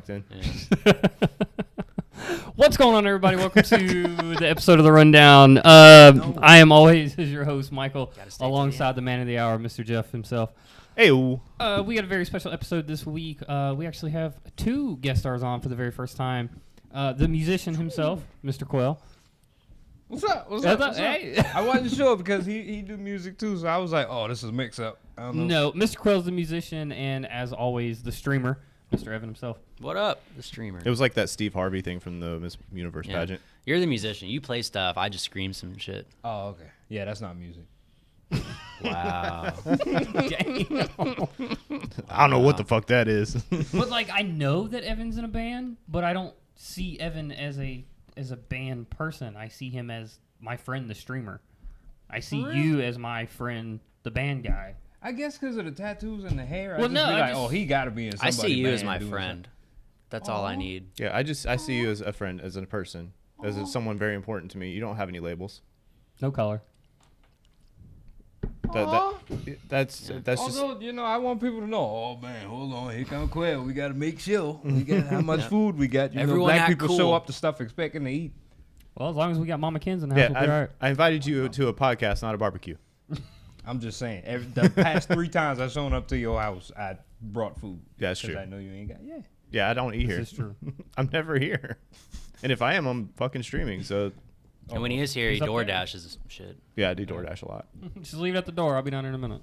Yeah. What's going on, everybody? Welcome to the episode of The Rundown. I am always your host, Michael, alongside the man of the hour, Mr. Jeff himself. Hey, we got a very special episode this week. We actually have two guest stars on for the very first time. The musician himself, Mr. Quell. What's up? Hey. I wasn't sure because he do music too, so I was like, oh, this is a mix-up. I don't know. No, Mr. Quell's the musician, and as always, the streamer, Mr. Evan himself. What up, the streamer? it was like that Steve Harvey thing from the Miss Universe pageant. You're the musician. You play stuff. I just scream some shit. Oh, okay. Yeah, that's not music. Wow. I don't know what the fuck that is. But like, I know that Evan's in a band, but I don't see Evan as a band person. I see him as my friend, the streamer. I see you as my friend, the band guy. I guess because of the tattoos and the hair. Well, I just be like, just- oh, he got to be in somebody I see you as band my doing friend. something. That's all I need. Yeah, I see you as a friend, as a person, as someone very important to me. You don't have any labels. No color. That's just. Also, you know, I want people to know. Oh man, hold on, here come Quell. We got to make sure we got how much food we got. You Everyone know, black act people cool. show up to stuff expecting to eat. Well, as long as we got Mama Ken's in the house, Yeah, we'll be all right. I invited you to a podcast, not a barbecue. I'm just saying. The past 3 times I shown up to your house, I brought food. Yeah, that's 'Cause true. I know you ain't got. Yeah. Yeah, I don't eat here. This is true. I'm never here. And if I am, I'm fucking streaming. So And when he is here, he He's up there. DoorDashes shit. yeah, I do DoorDash a lot. Just leave it at the door. I'll be down in a minute.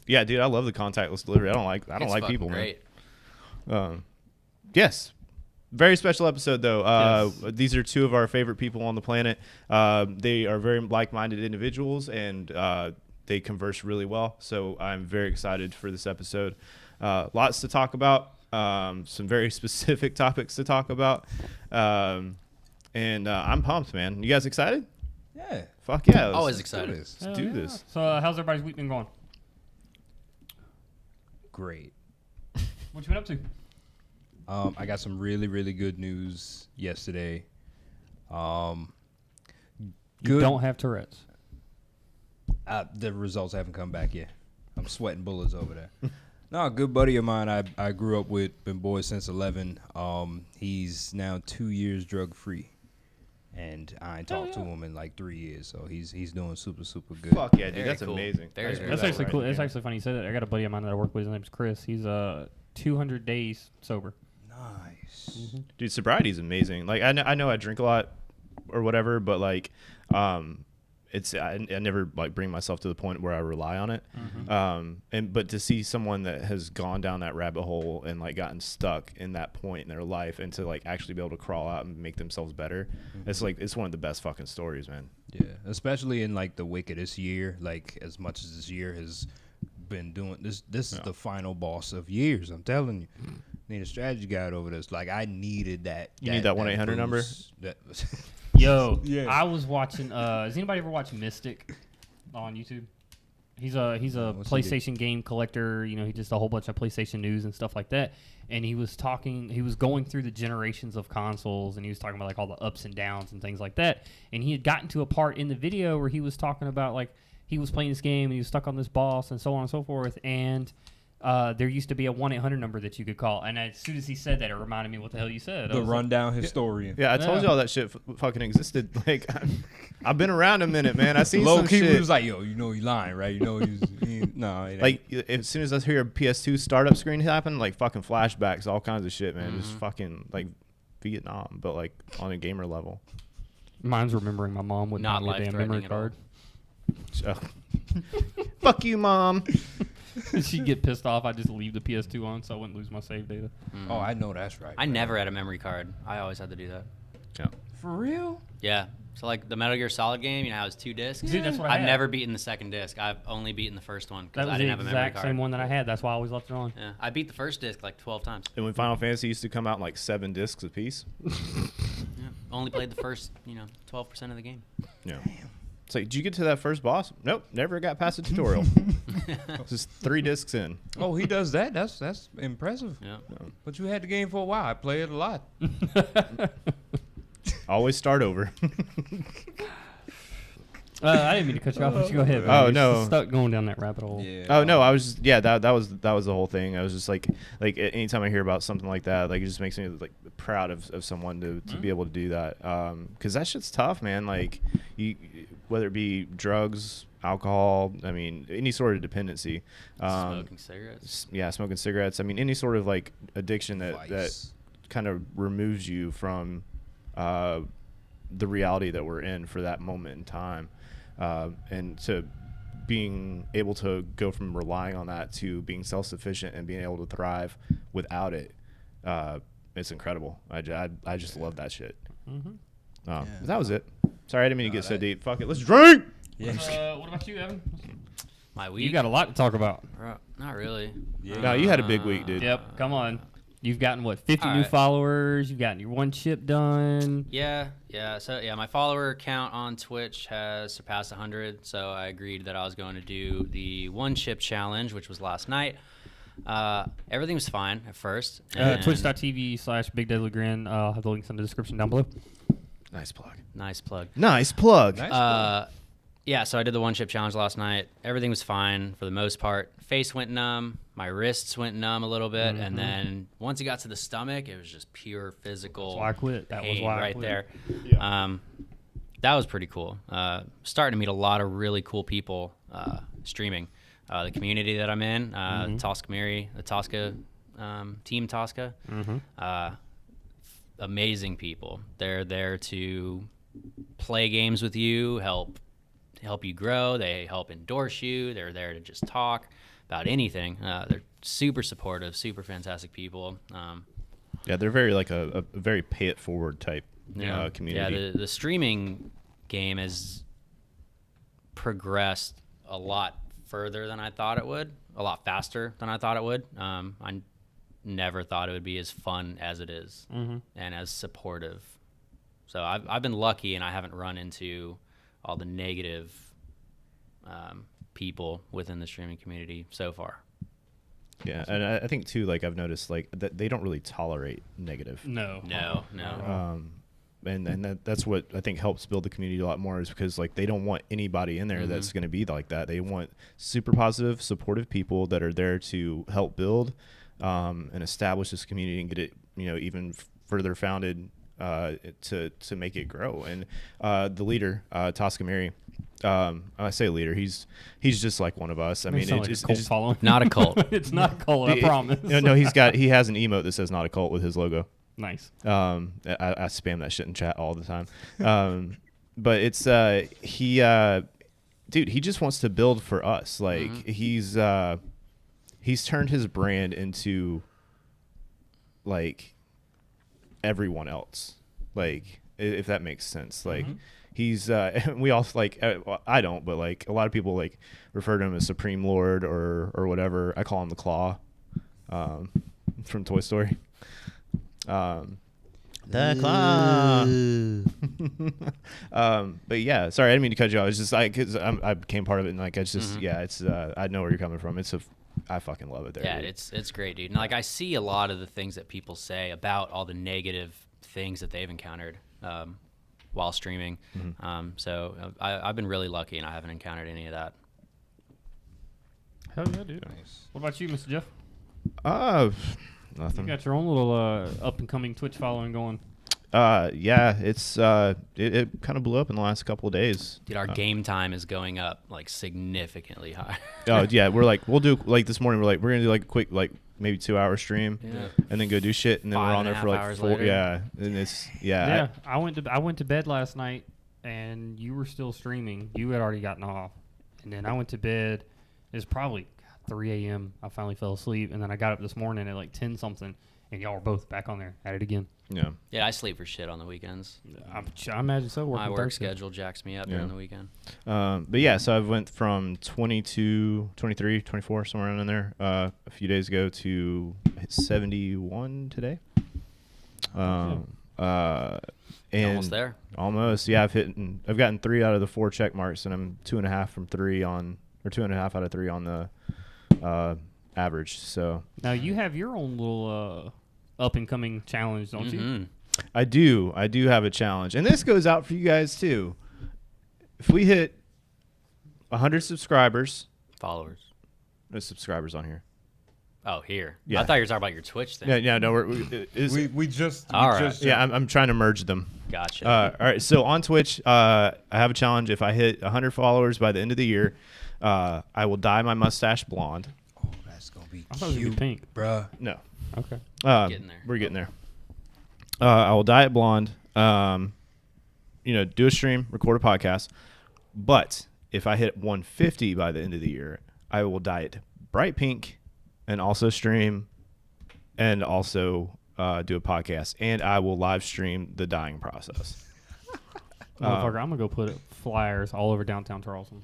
Yeah, dude, I love the contactless delivery. I don't like It's people, fucking great. man. Yes. Very special episode, though. Yes. These are two of our favorite people on the planet. They are very like-minded individuals, and they converse really well. So I'm very excited for this episode. Lots to talk about. Some very specific topics to talk about. And I'm pumped, man. You guys excited? Yeah. Fuck yeah. Always do excited. this. Let's do this. So, how's everybody's week been going? Great. What you been up to? I got some really, really good news yesterday. You Good. don't have Tourette's. The results haven't come back yet. I'm sweating bullets over there. No, a good buddy of mine I grew up with, been boys since 11. He's now 2 years drug free, and I ain't talked to him in like 3 years. So he's doing super good. Fuck yeah, dude. Very That's cool. amazing. Very That's cool. actually cool. It's actually funny you said that. I got a buddy of mine that I work with. His name's Chris. He's 200 days sober. Nice. Dude, sobriety is amazing. Like I know I drink a lot or whatever, but like I never like bring myself to the point where I rely on it. But to see someone that has gone down that rabbit hole and like gotten stuck in that point in their life, and to like actually be able to crawl out and make themselves better, it's one of the best fucking stories, man. Yeah, especially in like the wake of this year. Like as much as this year has been doing this is the final boss of years. I'm telling you. Need a strategy guide over this. Like I needed that. You need that 1-800 number? That Yo, Yeah. I was watching. Has anybody ever watched Mystic on YouTube? He's a What's he do? PlayStation game collector. You know, he does a whole bunch of PlayStation news and stuff like that. And he was going through the generations of consoles, and he was talking about like all the ups and downs and things like that. And he had gotten to a part in the video where he was talking about like he was playing this game and he was stuck on this boss and so on and so forth. And there used to be a 1-800 number that you could call, and as soon as he said that, it reminded me what the hell you said. the rundown historian. Yeah, I told Yeah. you all that shit fucking existed. Like I've been around a minute, man. I seen Low some key shit. was like, yo, you know he lying, right? You know no, it ain't. Like as soon as I hear a PS2 startup screen happen, like fucking flashbacks, all kinds of shit, man. Just fucking like Vietnam, but like on a gamer level. Mine's remembering my mom wouldn't Not give me a damn memory life-threatening at all. card. So, fuck you, mom. She'd get pissed off. I'd just leave the PS2 on so I wouldn't lose my save data. Oh, I know that's right. I never had a memory card. I always had to do that. Yeah. For real? Yeah. So like the Metal Gear Solid game, you know how it's 2 discs? Dude, that's what I I've had. never beaten the second disc. I've only beaten the first one That because was I the didn't have a memory exact card. same one that I had. That's why I always left it on. Yeah. I beat the first disc like 12 times. And when Final Fantasy used to come out in like 7 discs a piece. Yeah. Only played the first, 12% of the game. Yeah. It's like, did you get to that first boss? Nope, never got past the tutorial. Just 3 discs in. Oh, he does that. That's impressive. Yeah. But you had the game for a while. I play it a lot. Always start over. I didn't mean to cut you off, but you go ahead. Man. Oh, You're no. stuck going down that rabbit hole. Yeah. Oh no, I was just, yeah, that was the whole thing. I was just like anytime I hear about something like that, like it just makes me like proud of someone to be able to do that. Because that shit's tough, man. Like you, whether it be drugs, alcohol, I mean any sort of dependency. Smoking cigarettes. Yeah, smoking cigarettes. I mean any sort of like addiction that Vice. kind of removes you from the reality that we're in for that moment in time. And to being able to go from relying on that to being self-sufficient and being able to thrive without it, it's incredible. I just love that shit. But that was it. Sorry, I didn't mean to get so deep. Fuck it, let's drink. Yeah. What about you, Evan? My week. You got a lot to talk about. Not really. No, you had a big week, dude. Yep, come on. You've gotten, 50 All new right. followers. You've gotten your one chip done. Yeah. So my follower count on Twitch has surpassed 100. So I agreed that I was going to do the one chip challenge, which was last night. Everything was fine at first. and- Twitch.tv/Big Deadly Grin. I'll have the links in the description down below. Nice plug. Nice plug. Nice plug. Nice. Yeah, so I did the one chip challenge last night. Everything was fine for the most part. Face went numb. My wrists went numb a little bit. And then once it got to the stomach, it was just pure physical That's why I quit. That was pain why I right quit. there. Yeah. That was pretty cool. Starting to meet a lot of really cool people streaming. The community that I'm in, Tosca Miri, the Tosca, Team Tosca. Amazing people. They're there to play games with you, help you grow. They help endorse you. They're there to just talk about anything. They're super supportive, super fantastic people. Yeah, they're very like a very pay it forward type community. Yeah, the streaming game has progressed a lot further than I thought it would, a lot faster than I thought it would. I never thought it would be as fun as it is and as supportive. So I've been lucky, and I haven't run into all the negative people within the streaming community so far. Yeah, and I think too, like I've noticed, like that they don't really tolerate negative. No. And that's what I think helps build the community a lot more, is because like they don't want anybody in there that's going to be like that. They want super positive, supportive people that are there to help build and establish this community and get it, even further founded to make it grow. And the leader, Tosca Miri, I say leader, he's just like one of us. I mean, Sound like a cult following. Not a cult. It's not a cult, I promise. No, he has an emote that says "not a cult" with his logo. Nice. I spam that shit in chat all the time. But it's dude, he just wants to build for us. Like he's turned his brand into like everyone else. Like if that makes sense. Like he's we all like I don't, but like a lot of people like refer to him as Supreme Lord or whatever. I call him the Claw from Toy Story. The Claw. But yeah, sorry, I didn't mean to cut you off. It's just because I became part of it, and like it's just it's I know where you're coming from. I fucking love it there. Yeah, dude. it's great, dude. And like I see a lot of the things that people say about all the negative things that they've encountered while streaming. So I've been really lucky, and I haven't encountered any of that. Hell yeah, dude. Nice. What about you, Mr. Jeff? You Nothing. got your own little up and coming Twitch following going. Yeah, it's it kind of blew up in the last couple of days. Dude, our game time is going up like significantly higher. Oh yeah, we'll do like this morning. We're gonna do like a quick like maybe 2-hour stream, and then go do shit, and then we're on there for like 5.5 hours 4. later. Yeah, and it's Yeah, I went to bed last night, and you were still streaming. You had already gotten off, and then I went to bed. It was probably 3 a.m. I finally fell asleep, and then I got up this morning at like 10 something, and y'all were both back on there at it again. Yeah. Yeah, I sleep for shit on the weekends. I imagine so. My work Thursday. schedule jacks me up during the weekend. But yeah, so I went from 22, 23, 24, somewhere around in there a few days ago to 71 today. And Almost there. Almost, yeah. I've gotten 3 out of the 4 check marks, and I'm 2.5 from 3 on, or 2.5 out of 3 on the average. So Now you have your own little up and coming challenge, don't you? I do have a challenge, and this goes out for you guys too. If we hit 100 subscribers. Followers. No subscribers on here. Oh, here. Yeah. I thought you were talking about your Twitch thing. Yeah, no, We just All right. yeah. I'm trying to merge them. Gotcha. All right. So on Twitch, I have a challenge. If I hit 100 followers by the end of the year, I will dye my mustache blonde. Oh, that's gonna be I thought it was gonna be cute, pink. bruh. No. Okay. Getting there. We're getting there. I will dye it blonde. Do a stream, record a podcast. But if I hit 150 by the end of the year, I will dye it bright pink, and also stream, and also do a podcast, and I will live stream the dyeing process. Motherfucker, I'm gonna go put flyers all over downtown Charleston.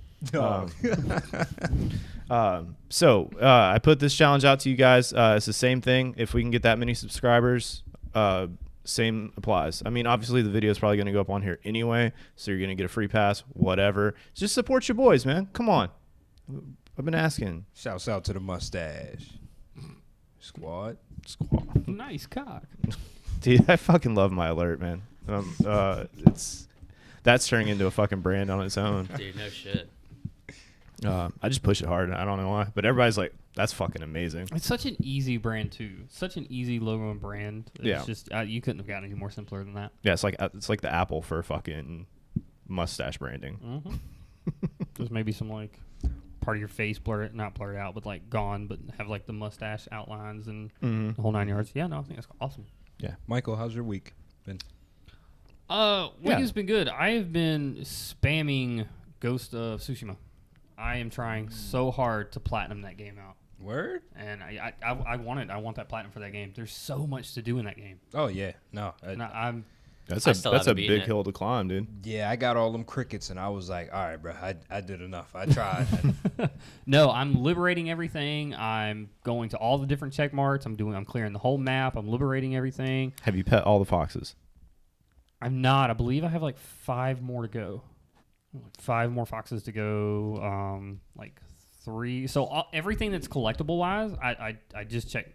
So I put this challenge out to you guys. It's the same thing. If we can get that many subscribers, same applies. I mean, obviously the video is probably going to go up on here anyway, so you're going to get a free pass, whatever. Just support your boys, man. Come on. I've been asking. Shouts out to the mustache squad. Nice cock. Dude, I fucking love my alert, man. That's turning into a fucking brand on its own. Dude, no shit. I just push it hard. I don't know why, but everybody's like, "That's fucking amazing." It's such an easy brand too. Such an easy logo and brand. It's Yeah. just you couldn't have gotten any more simpler than that. Yeah, it's like the Apple for fucking mustache branding. Mm-hmm. There's maybe some like part of your face not blurred out, but like gone, but have like the mustache outlines and the whole 9 yards. Yeah, no, I think that's awesome. Yeah. Michael, how's your week been? Week has been good. I have been spamming Ghost of Tsushima. I am trying so hard to platinum that game out. Word? And I want that platinum for that game. There's so much to do in that game. Oh yeah, no. And I'm That's I a still that's a haven't beaten big it. hill to climb, dude. Yeah, I got all them crickets, and I was like, all right, bro, I did enough. I tried. No, I'm liberating everything. I'm going to all the different check marks. I'm clearing the whole map. I'm liberating everything. Have you pet all the foxes? I'm not. I believe I have like 5 more to go. 5 more foxes to go. Like 3. So everything that's collectible wise, I just checked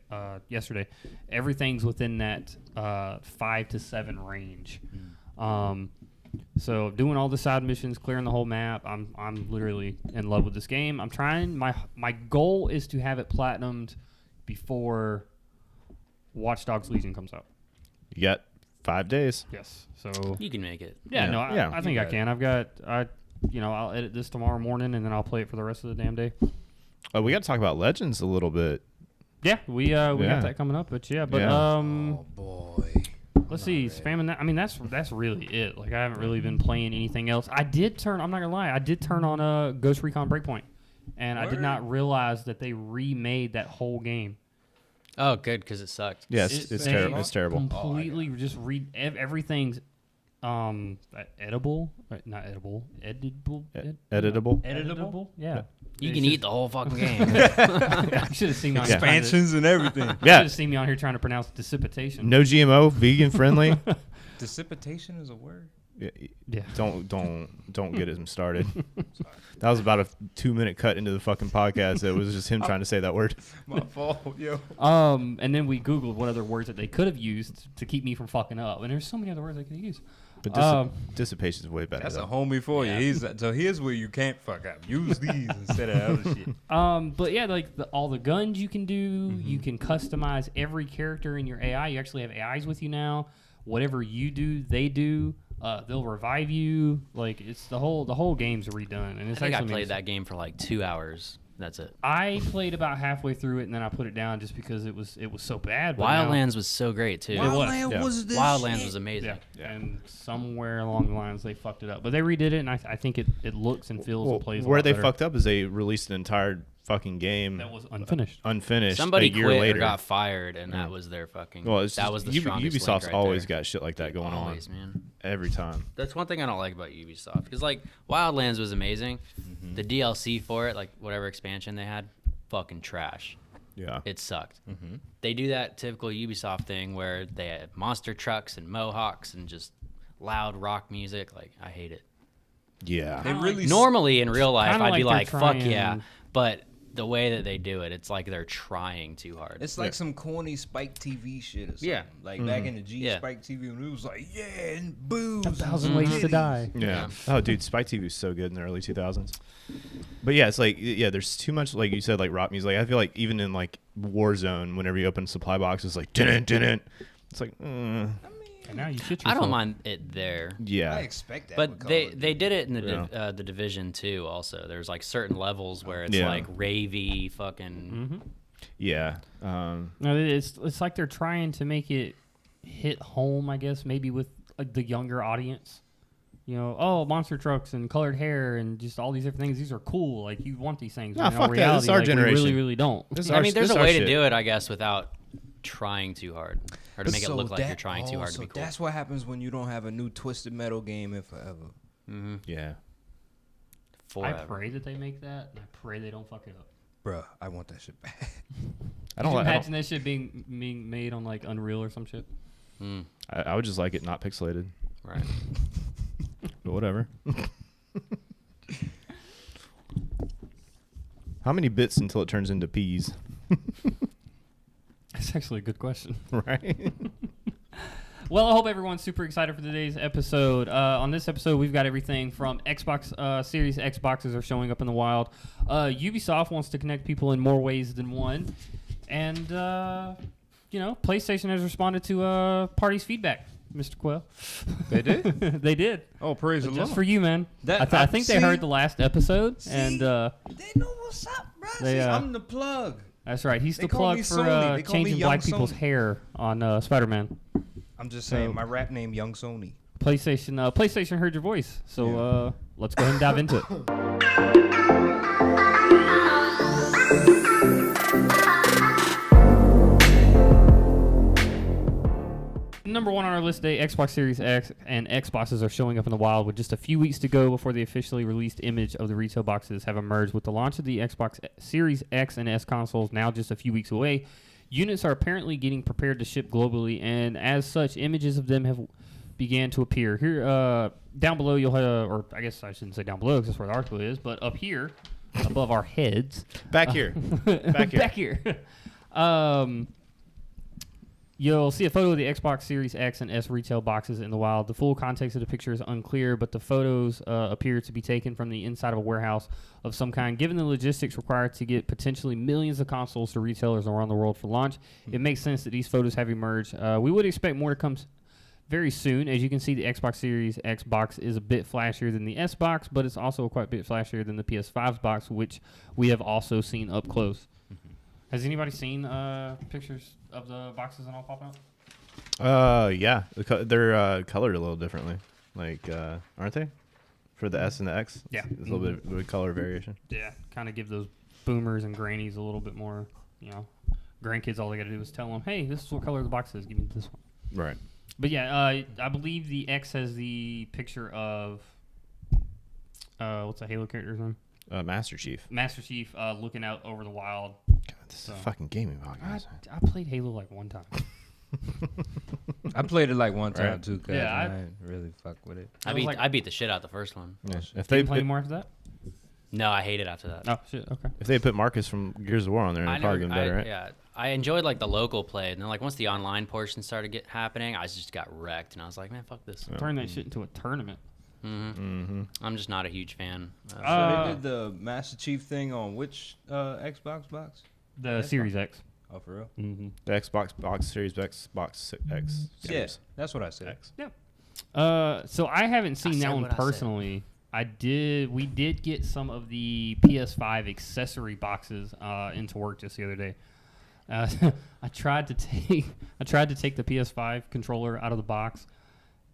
yesterday. Everything's within that 5 to 7 range. So doing all the side missions, clearing the whole map. I'm literally in love with this game. I'm trying. My goal is to have it platinumed before Watch Dogs Legion comes out. You got 5 days. Yes. So You can make it. yeah, no, Yeah. I think I can. I'll edit this tomorrow morning and then I'll play it for the rest of the damn day. We got to talk about Legends a little bit. Yeah, we got Yeah. that coming up, but yeah. Oh boy. Let's see, spamming that. I mean, that's really it. Like I haven't really been playing anything else. I'm not gonna lie, I did turn on Ghost Recon Breakpoint, and I did not realize that they remade that whole game. Oh, good, because it sucked. Yeah, it's They terrible. It's terrible. Completely just read everything's edible, not edible, editable, Editable. editable. Yeah. You It's can just- eat the whole fucking game. You should have seen me on here trying to- Expansions and everything. You Yeah. should have seen me on here trying to pronounce dissipation. No GMO, vegan friendly. Dissipation is a word. Yeah. Don't get him started. That was about a 2-minute cut into the fucking podcast. It was just him trying to say that word. My fault, yo. And then we Googled what other words that they could have used to keep me from fucking up. And there's so many other words they could have used. But dissipation is way better. That's though. a homie for Yeah. you. So here's where you can't fuck up. Use these instead of other shit. But yeah, like all the guns you can do, you can customize every character in your AI. You actually have AIs with you now. Whatever you do, they do. They'll revive you. Like it's the whole game's redone. And it's I think I actually played that game for like 2 hours. That's it. I played about halfway through it and then I put it down just because it was so bad. But now- Wildlands was so great too. Wildland Yeah. was this Wildlands shit. was amazing. Yeah. And somewhere along the lines they fucked it up, but they redid it, and I think it looks and feels and plays. Where a lot they better. fucked up is they released an entire fucking game That was unfinished. unfinished Somebody a year quit later. or got fired, and that was their fucking. Well, it's that just, was the strongest Ubisoft's link right always there. got shit like that going Always, on man. every time. That's one thing I don't like about Ubisoft because like Wildlands was amazing. The DLC for it, like whatever expansion they had, fucking trash. Yeah. It sucked. They do that typical Ubisoft thing where they have monster trucks and mohawks and just loud rock music. Like I hate it. Yeah. They really Normally in real life, kinda I'd like be they're like, "Fuck trying- yeah!" But the way that they do it, it's like they're trying too hard. It's like some corny Spike TV shit or something. Yeah. Like back in the G Spike TV when it was like, yeah, and booze. 1,000 Ways to Die. Yeah. Oh, dude, Spike TV was so good in the early 2000s. But yeah, it's like, there's too much, like you said, like rock music. Like, I feel like even in like Warzone, whenever you open a supply box, it's like, didn't. It's like, And now you shit I yourself. don't mind it there. yeah. I expect that. But they did it in the division too. Also, there's like certain levels where it's like ravey fucking. Yeah. No, it's like they're trying to make it hit home, I guess, maybe with like the younger audience. You know, oh, monster trucks and colored hair and just all these different things. These are cool. Like, you want these things. Nah, but in fuck that. This is reality, our like, generation. We really, really don't. I mean, there's a way to do it, I guess, without trying too hard or to make it look like you're trying too hard to be cool. That's what happens when you don't have a new Twisted Metal game in forever. Yeah. Forever. I pray that they make that, and I pray they don't fuck it up. Bruh, I want that shit back. I don't imagine that shit being made on like Unreal or some shit. I would just like it not pixelated. Right. But whatever. How many bits until it turns into peas? That's actually a good question. Right? Well, I hope everyone's super excited for today's episode. On this episode, we've got everything from Xbox Series X boxes are showing up in the wild. Ubisoft wants to connect people in more ways than one. And, PlayStation has responded to party's feedback, Mr. Quell. They did? They did. Oh, praise the Lord. Just for you, man. That- I think they heard the last episode. And They know what's up, bro. I'm the plug. that's right. He's They the call plug me for Sony. They call me changing Young black people's Sony. hair on Spider-Man. I'm just saying, my rap name, Young Sony. PlayStation heard your voice. So let's go ahead and dive into it. Number one on our list today, Xbox Series X and Xboxes are showing up in the wild with just a few weeks to go before the officially released image of the retail boxes have emerged. With the launch of the Xbox Series X and S consoles now just a few weeks away, units are apparently getting prepared to ship globally, and as such, images of them have began to appear. Here, down below, you'll have, or I guess I shouldn't say down below because that's where the article is, but up here, above our heads. Back here. Back here. Back here. You'll see a photo of the Xbox Series X and S retail boxes in the wild. The full context of the picture is unclear, but the photos appear to be taken from the inside of a warehouse of some kind. Given the logistics required to get potentially millions of consoles to retailers around the world for launch, it makes sense that these photos have emerged. We would expect more to come very soon. As you can see, the Xbox Series X box is a bit flashier than the S box, but it's also quite a bit flashier than the PS5's box, which we have also seen up close. Has anybody seen pictures of the boxes and all popping up? Yeah. They're colored a little differently. Like, aren't they? For the S and the X? Yeah. There's a little bit of a color variation. Yeah. Kind of give those boomers and grannies a little bit more, grandkids, all they got to do is tell them, hey, this is what color the box is. Give me this one. Right. But yeah, I believe the X has the picture of, what's the Halo character's name? Master Chief. Master Chief looking out over the wild. God, this is a fucking gaming podcast. I played Halo like one time. I played it like one time Right. too, cause Yeah, I didn't really fuck with it. I beat the shit out the first one. Yeah. If Did they you play more after that? No, I hate it after that. Oh, shit. Okay. if they put Marcus from Gears of War on there, it'd probably get better, right? Yeah, I enjoyed like the local play, and then like once the online portion started happening, I just got wrecked, and I was like, man, fuck this. Turn that shit into a tournament. I'm just not a huge fan. So they did the Master Chief thing on which Xbox box? The Series X. Oh, for real? Mm-hmm. The Xbox box, Series X, box X. Yeah, Series that's what I said. X. So I haven't seen I that said one what I said. personally. We did get some of the PS5 accessory boxes into work just the other day. I tried to take the PS5 controller out of the box,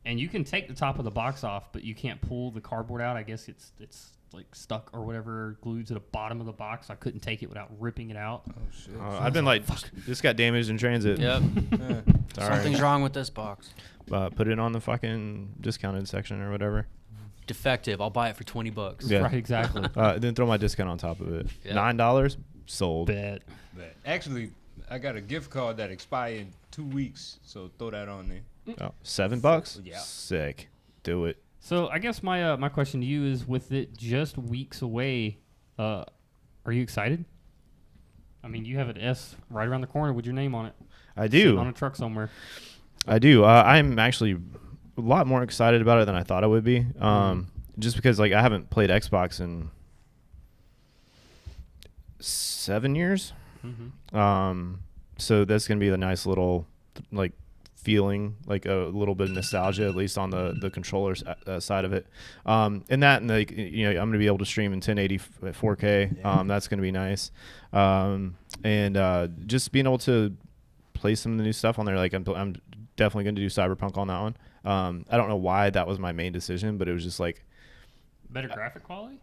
and you can take the top of the box off, but you can't pull the cardboard out. I guess it's like stuck or whatever, glued to the bottom of the box. I couldn't take it without ripping it out. Oh shit! I've been like, this got damaged in transit. Yep. It's all right. Something's wrong with this box. Put it on the fucking discounted section or whatever. Defective. I'll buy it for $20. Yeah. Right, exactly. Then throw my discount on top of it. Yeah. $9 sold. Bet. But actually, I got a gift card that expired in 2 weeks, so throw that on there. Oh, $7? Yeah. Sick. Do it. So I guess my question to you is, with it just weeks away, are you excited? I mean, you have an S right around the corner with your name on it. I Sitting do. on a truck somewhere. I do. I'm actually a lot more excited about it than I thought I would be. Just because like I haven't played Xbox in 7 years. So that's gonna be a nice little like feeling, like a little bit of nostalgia, at least on the controller side of it. And like you know, I'm gonna be able to stream in 1080 at 4K. Yeah. That's gonna be nice. And just being able to play some of the new stuff on there. Like I'm definitely gonna do Cyberpunk on that one. I don't know why that was my main decision, but it was just like Better graphic quality?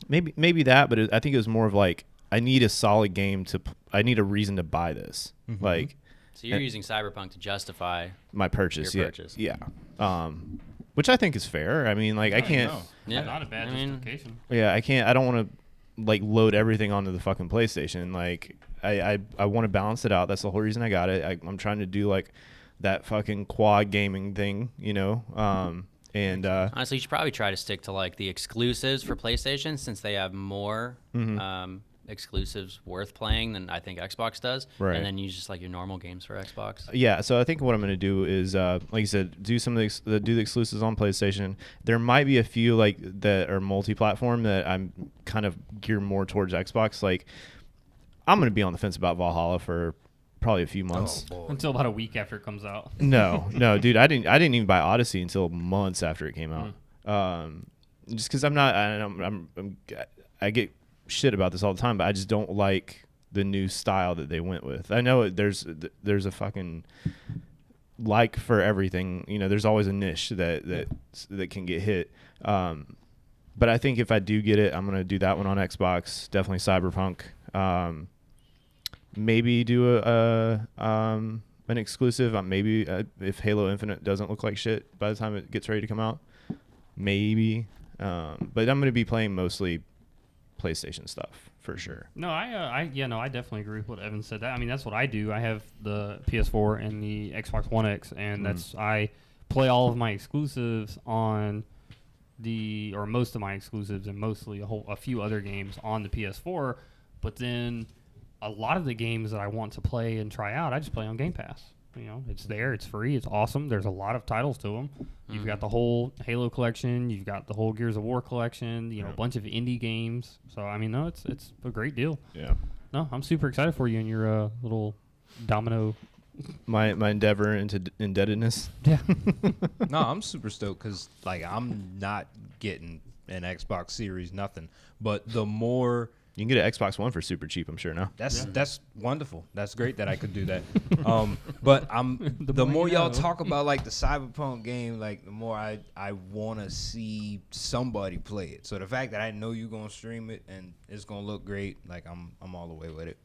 maybe that, but I think it was more of like I need a solid game I need a reason to buy this. Like, So you're using Cyberpunk to justify my purchase. your purchase. Yeah. Which I think is fair. I mean, like I can't. Yeah. Not a bad I mean, justification. Yeah, I can't. I don't want to like load everything onto the fucking PlayStation. Like I want to balance it out. That's the whole reason I got it. I'm trying to do like that fucking quad gaming thing, you know. Honestly, you should probably try to stick to like the exclusives for PlayStation, since they have more exclusives worth playing than I think Xbox does. Right. And then use just like your normal games for Xbox. Yeah, so I think what I'm going to do is, like you said, do some of do the exclusives on PlayStation. There might be a few like that are multi-platform that I'm kind of geared more towards Xbox. Like, I'm going to be on the fence about Valhalla for probably a few months. Until about a week after it comes out. No, dude, I didn't even buy Odyssey until months after it came out. Just because I get shit about this all the time, but I just don't like the new style that they went with. I know there's a fucking like for everything, you know. There's always a niche that can get hit. But I think if I do get it, I'm gonna do that one on Xbox. Definitely Cyberpunk. Maybe do an exclusive. Maybe if Halo Infinite doesn't look like shit by the time it gets ready to come out, maybe. But I'm gonna be playing mostly PlayStation stuff for sure. No, I definitely agree with what Evan said. I mean, that's what I do. I have the PS4 and the Xbox One X, and I play all of my exclusives on or most of my exclusives, and mostly a few other games on the PS4. But then a lot of the games that I want to play and try out, I just play on Game Pass. You know, it's there, it's free, it's awesome. There's a lot of titles to them. You've got the whole Halo collection, you've got the whole Gears of War collection, you know, a bunch of indie games. So I mean, no, it's a great deal. Yeah. No, I'm super excited for you and your little domino. My endeavor into indebtedness. Yeah. No, I'm super stoked because like I'm not getting an Xbox Series, nothing. But the more You can get an Xbox One for super cheap, I'm sure now. that's wonderful. That's great that I could do that. But the more y'all talk about like the Cyberpunk game, like the more I want to see somebody play it. So the fact that I know you're gonna stream it and it's gonna look great, like I'm all the way with it.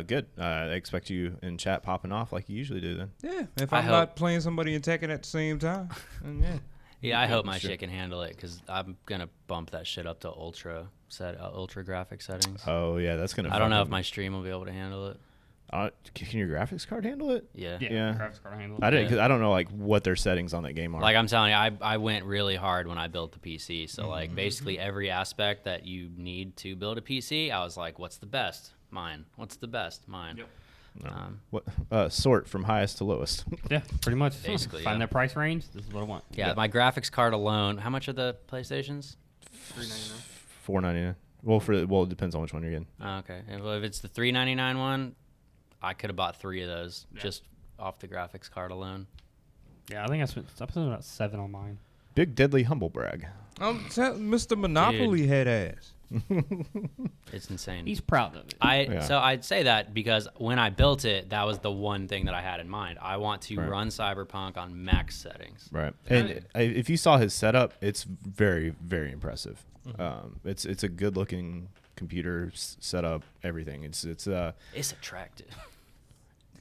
Good. I expect you in chat popping off like you usually do then. Yeah, if I'm not playing somebody and Tekken at the same time, then yeah. Yeah, I hope my shit can handle it, because I'm gonna bump that shit up to ultra graphic settings. Oh yeah, that's gonna. I don't know if my stream will be able to handle it. Can your graphics card handle it? Yeah. Yeah. Graphics card handle. I didn't. Cause I don't know like what their settings on that game are. Like I'm telling you, I went really hard when I built the PC. So like basically every aspect that you need to build a PC, I was like, what's the best? Mine. What's the best? Mine. Yep. What sort from highest to lowest? Yeah, pretty much. Basically, Find yeah. that price range. This is what I want. Yeah, my graphics card alone. How much are the PlayStations? $399. $499. Well, it depends on which one you're getting. Oh, okay. Well, if it's the $399 one, I could have bought 3 of those just off the graphics card alone. Yeah, I think I spent about $7 on mine. Big deadly humble brag. Mr. Monopoly head ass. It's insane. He's proud of it. So I'd say that because when I built it, that was the one thing that I had in mind. I want to run Cyberpunk on max settings. Right. And if you saw his setup, it's very, very impressive. It's a good looking computer setup. Everything. It's attractive.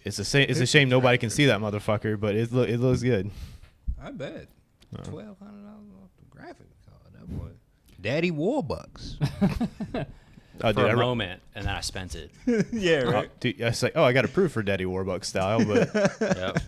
It's a shame nobody can see that motherfucker, but it looks good. I bet. $1,200 off the graphic card. That boy. Daddy Warbucks. For a moment, and then I spent it. Yeah, right. Dude, I was like, I got approved for Daddy Warbucks style, but Yep.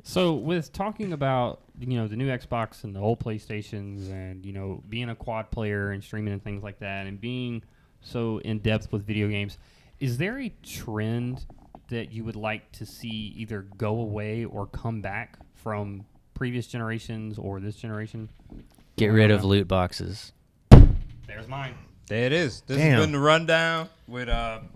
So with talking about the new Xbox and the old PlayStations, and being a quad player and streaming and things like that, and being so in depth with video games, Is there a trend that you would like to see either go away or come back from previous generations or this generation? Get rid of loot boxes. There's mine. There it is. This Damn. has been the rundown with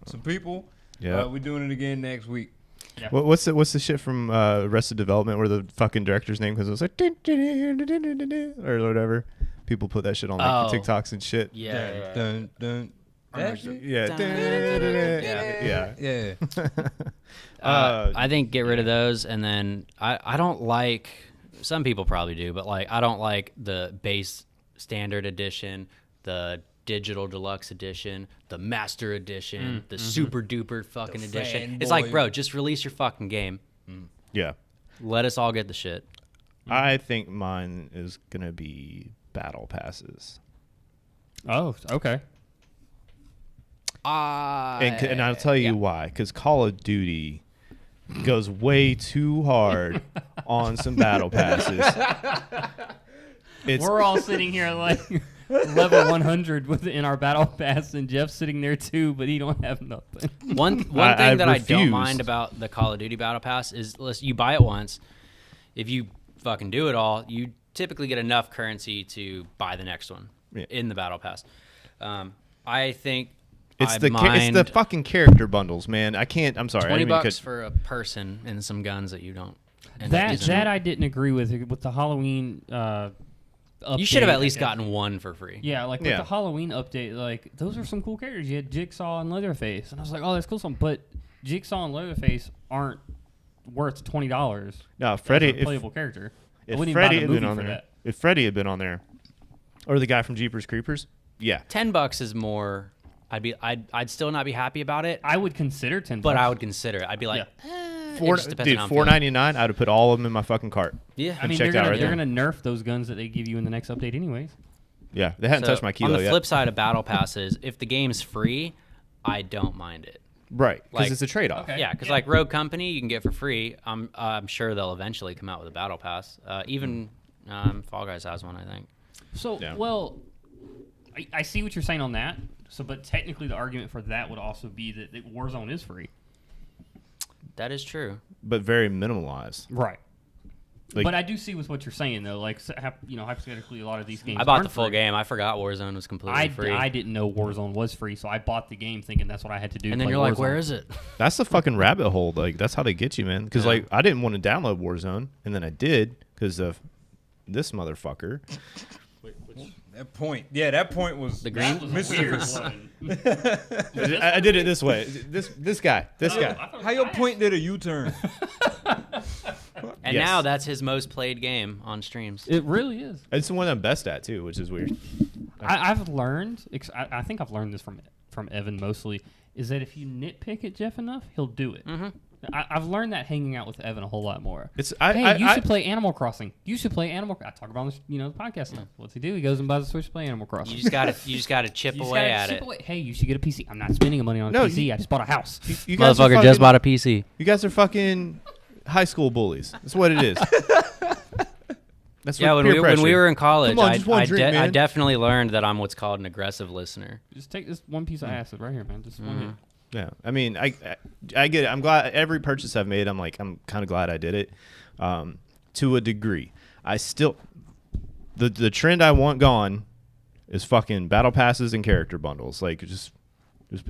some people. Yeah. We're doing it again next week. Yeah. What's the shit from Arrested Development where the fucking director's name, because it was like or whatever. People put that shit on like TikToks and shit. Yeah. Dun, dun. That shit? Yeah. Yeah. I think get rid of those, and then I don't like. Some people probably do, but like I don't like the base standard edition, the digital deluxe edition, the master edition, the super duper fucking edition. It's like, bro, just release your fucking game. Yeah. Let us all get the shit. I think mine is gonna be battle passes. Oh, okay. And I'll tell you why. Because Call of Duty goes way too hard on some battle passes. We're all sitting here like level 100 within our battle pass, and Jeff's sitting there too, but he don't have nothing. One thing that I don't mind about the Call of Duty Battle Pass is, listen, you buy it once. If you fucking do it all, you typically get enough currency to buy the next one in the Battle Pass. I think it's the fucking character bundles, man. I'm sorry. $20 for a person and some guns that you don't. That I didn't agree with the Halloween. You should have at least gotten one for free. Yeah, like with the Halloween update, like those are some cool characters. You had Jigsaw and Leatherface, and I was like, oh, that's cool. But Jigsaw and Leatherface aren't worth $20. No, Freddy, as a playable character. If Freddy had been on there, if Freddy had been on there, or the guy from Jeepers Creepers, yeah, $10 is more. I'd still not be happy about it. I would consider $10, but I would consider it. I'd be like, $4.99. I'd have put all of them in my fucking cart. Yeah, I mean, they're gonna nerf those guns that they give you in the next update, anyways. Yeah, they hadn't touched my kilo yet. On the flip side of battle passes, if the game's free, I don't mind it. Right, because it's a trade-off. Okay. Yeah, because like Rogue Company, you can get for free. I'm sure they'll eventually come out with a battle pass. Even Fall Guys has one, I think. So, well, I see what you're saying on that. So, but technically, the argument for that would also be that Warzone is free. That is true, but very minimalized. Right. Like, but I do see with what you're saying though. Like, hypothetically, a lot of these games. I bought the full game. I forgot Warzone was completely free. I didn't know Warzone was free, so I bought the game thinking that's what I had to do. And then you're like, where is it? That's the fucking rabbit hole. Like, that's how they get you, man. Because like, I didn't want to download Warzone, and then I did because of this motherfucker. That point was the green. Mischievous. I did it this way. This guy. How your point did a U-turn? And now that's his most played game on streams. It really is. It's the one I'm best at too, which is weird. I've learned. I think I've learned this from Evan mostly. Is that if you nitpick at Jeff enough, he'll do it. Mm-hmm. I've learned that hanging out with Evan a whole lot more. You should play Animal Crossing. You should play Animal Crossing. I talk about on the podcast stuff. What's he do? He goes and buys a Switch to play Animal Crossing. You just gotta chip away at it. Hey, you should get a PC. I'm not spending money on a PC. I just bought a house. You guys motherfucker just bought a PC. You guys are fucking high school bullies. That's what it is. That's when we were in college, I definitely learned that I'm what's called an aggressive listener. Just take this one piece of acid right here, man. Just one hit. Yeah, I mean, I get it. I'm glad every purchase I've made. I'm kind of glad I did it, to a degree. I still, the trend I want gone is fucking battle passes and character bundles. Like just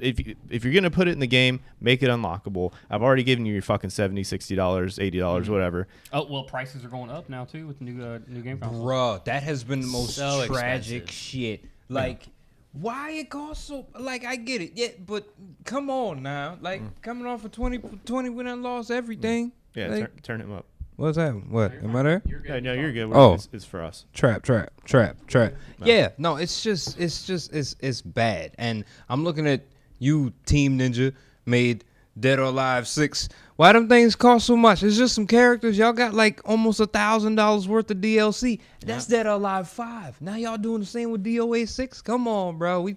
if you're gonna put it in the game, make it unlockable. I've already given you your fucking $70, $60, $80, whatever. Oh well, prices are going up now too with the new game console. Bruh, that has been the most tragic expensive. shit. Like. Why it costs so? Like, I get it, but come on now. Like, coming off of 20, we done lost everything. Yeah, like, turn him up. What's that? What? Am I there? No, you're good. It's for us. Trap. No. Yeah, no, it's bad. And I'm looking at you, Team Ninja, made Dead or Alive 6. Why them things cost so much? It's just some characters. Y'all got like almost $1,000 worth of DLC. That's Dead or Alive 5. Now y'all doing the same with DOA 6? Come on, bro.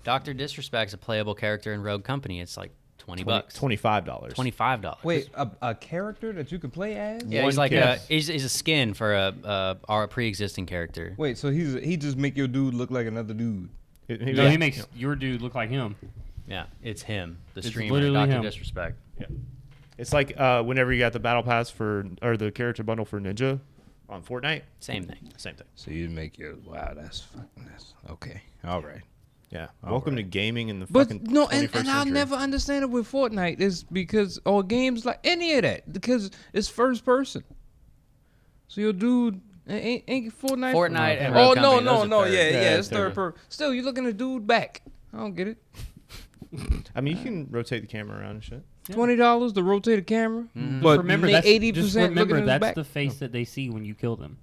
Dr. Disrespect's a playable character in Rogue Company. It's like $20. $25. $25. Wait, a character that you can play as? Yeah, he's like he's a skin for our pre-existing character. Wait, so he just make your dude look like another dude? He makes your dude look like him. Yeah, it's him, the It's streamer, literally Dr. him. Disrespect. Yeah. It's like whenever you got the battle pass or the character bundle for Ninja on Fortnite. Same thing. Same thing. So you make your that's okay. All right. Yeah. All Welcome right. to gaming in the But fucking no, 21st and I'll century. never understand it with Fortnite is because or games like any of that because it's first person. So your dude ain't Fortnite. Fortnite and oh Rogue no Company, no those are no third. yeah Yeah, it's third. third person. Still you looking at dude back. I don't get it. I mean, you can rotate the camera around and shit. $20 to rotate a camera, Mhm. but remember, 80% just looking remember at his that's back. the face that they see when you kill them.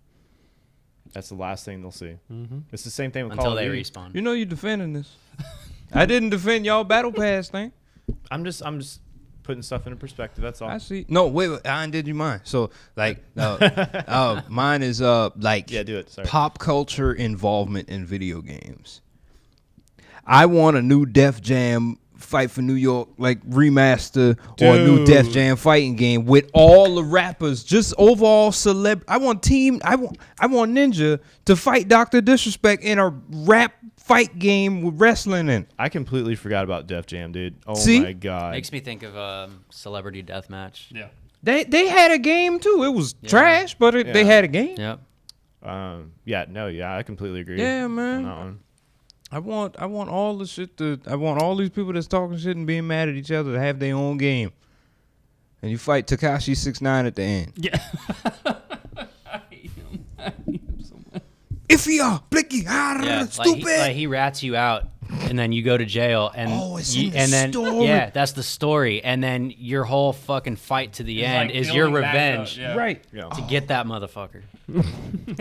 That's the last thing they'll see. Mm-hmm. It's the same thing with Until Call of they Duty. respawn. You know you defending this. I didn't defend y'all battle pass thing. I'm just putting stuff into perspective. That's all. I see. No, wait, I did you mine. So like, mine is like Yeah, do it. Sorry. pop culture involvement in video games. I want a new Def Jam Fight for New York like remaster or a new Def Dude. Jam fighting game with all the rappers, just overall celeb. I want Ninja to fight Dr. Disrespect in a rap fight game with wrestling in. I completely forgot about Def Jam, dude. Oh See? my god. Makes me think of Celebrity Deathmatch. Yeah. They had a game too. It was Yeah. trash, but they Yeah. had a game. Yep. Yeah, I completely agree. Yeah, on man. that one. I want all the shit I want all these people that's talking shit and being mad at each other to have their own game. And you fight Tekashi 6ix9ine at the end. Yeah. I hate him. I hate him so much. If you are blicky, Yeah. stupid. Like he rats you out, and then you go to jail, and Oh, it's you, in the and then story. yeah, that's the story, and then your whole fucking fight to the It's end like is your building back revenge up, yeah. Right. Yeah. to get that motherfucker.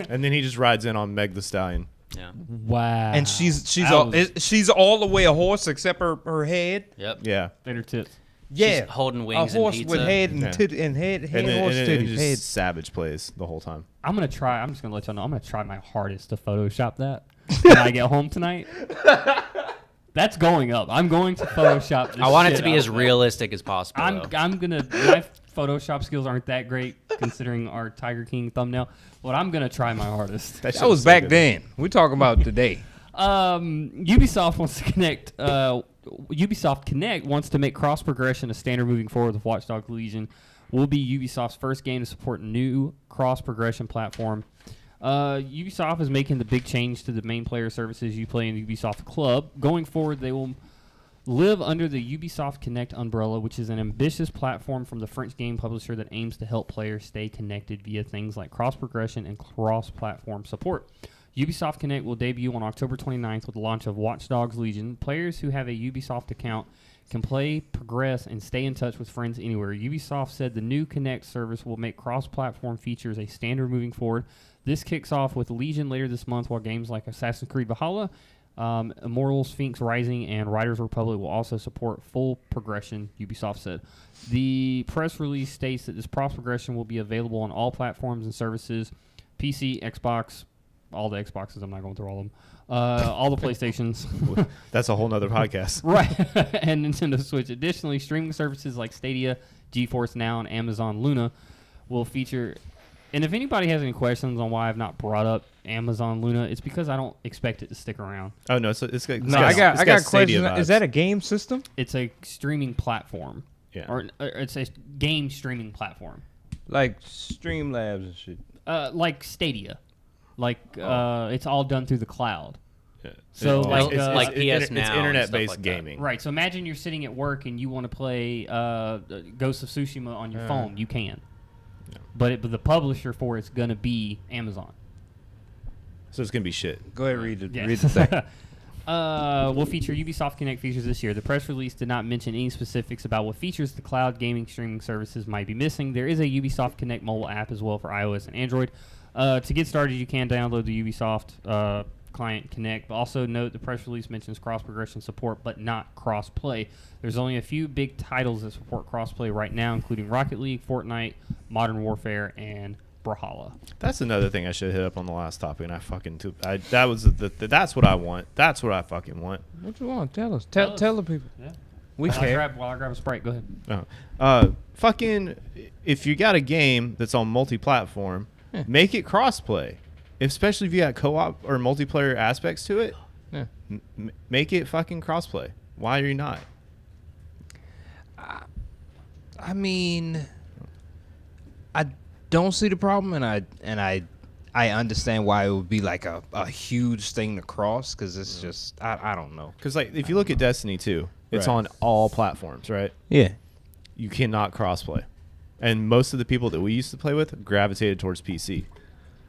And then he just rides in on Meg the Stallion. Yeah. Wow. And she's That was all the way a horse except her head. Yep. Yeah. in her tits. Yeah. She's holding A wings horse and with pizza. head and Yeah. tit and head And then, horse and then titties. just Head. Savage plays the whole time. I'm just gonna let y'all know. I'm gonna try my hardest to Photoshop that when I get home tonight. That's going up. I'm going to Photoshop. This I want it shit to be out as of that. realistic as possible. I'm though. gonna. My Photoshop skills aren't that great considering our Tiger King thumbnail, but I'm gonna try my hardest. That, That shit was so back good. then. We're talking about today. Ubisoft wants to connect. Ubisoft Connect wants to make cross progression a standard moving forward with Watch Dogs Legion. Will be Ubisoft's first game to support a new cross progression platform. Ubisoft is making the big change to the main player services you play in the Ubisoft Club. Going forward, they will live under the Ubisoft Connect umbrella, which is an ambitious platform from the French game publisher that aims to help players stay connected via things like cross progression and cross-platform support. Ubisoft Connect will debut on October 29th with the launch of Watch Dogs Legion. Players who have a Ubisoft account can play, progress, and stay in touch with friends anywhere. Ubisoft said the new Connect service will make cross-platform features a standard moving forward. This kicks off with Legion later this month, while games like Assassin's Creed Valhalla, Immortals, Sphinx Rising, and Riders Republic will also support full progression, Ubisoft said. The press release states that this cross progression will be available on all platforms and services, PC, Xbox, all the Xboxes, I'm not going through all of them, all the PlayStations. That's a whole nother podcast. Right, and Nintendo Switch. Additionally, streaming services like Stadia, GeForce Now, and Amazon Luna will feature. And if anybody has any questions on why I've not brought up Amazon Luna, it's because I don't expect it to stick around. Oh no, it's got. No, I got Stadia questions. vibes. Is that a game system? It's a streaming platform, Yeah. or it's a game streaming platform, Like Streamlabs and shit. like Stadia, like it's all done through the cloud. Yeah. So, It's- like, it's, like it's, PS it's Now and stuff internet-based like that. gaming. Right. So imagine you're sitting at work and you want to play Ghost of Tsushima on your phone. You can. Yeah. But the publisher for it's going to be Amazon. So it's gonna be shit. Go ahead, read the Yes. read the thing. Will feature Ubisoft Connect features this year. The press release did not mention any specifics about what features the cloud gaming streaming services might be missing. There is a Ubisoft Connect mobile app as well for iOS and Android. To get started, you can download the Ubisoft client Connect. But also note the press release mentions cross-progression support, but not cross-play. There's only a few big titles that support cross-play right now, including Rocket League, Fortnite, Modern Warfare, and Brawlhalla. That's another thing I should hit up on the last topic, and I fucking that was that's what I want. That's what I fucking want. What you want? Tell us. Tell us. Tell the people. Yeah. We While I care. grab a Sprite, go ahead. Fucking, if you got a game that's on multi-platform, Yeah. make it cross-play. Especially if you got co-op or multiplayer aspects to it, Yeah. make it fucking cross-play. Why are you not? I mean, I don't see the problem, and I understand why it would be like a huge thing to cross, because it's just I don't know. Because like if you look at Destiny 2, it's Right. on all platforms, right? Yeah. You cannot crossplay, and most of the people that we used to play with gravitated towards PC.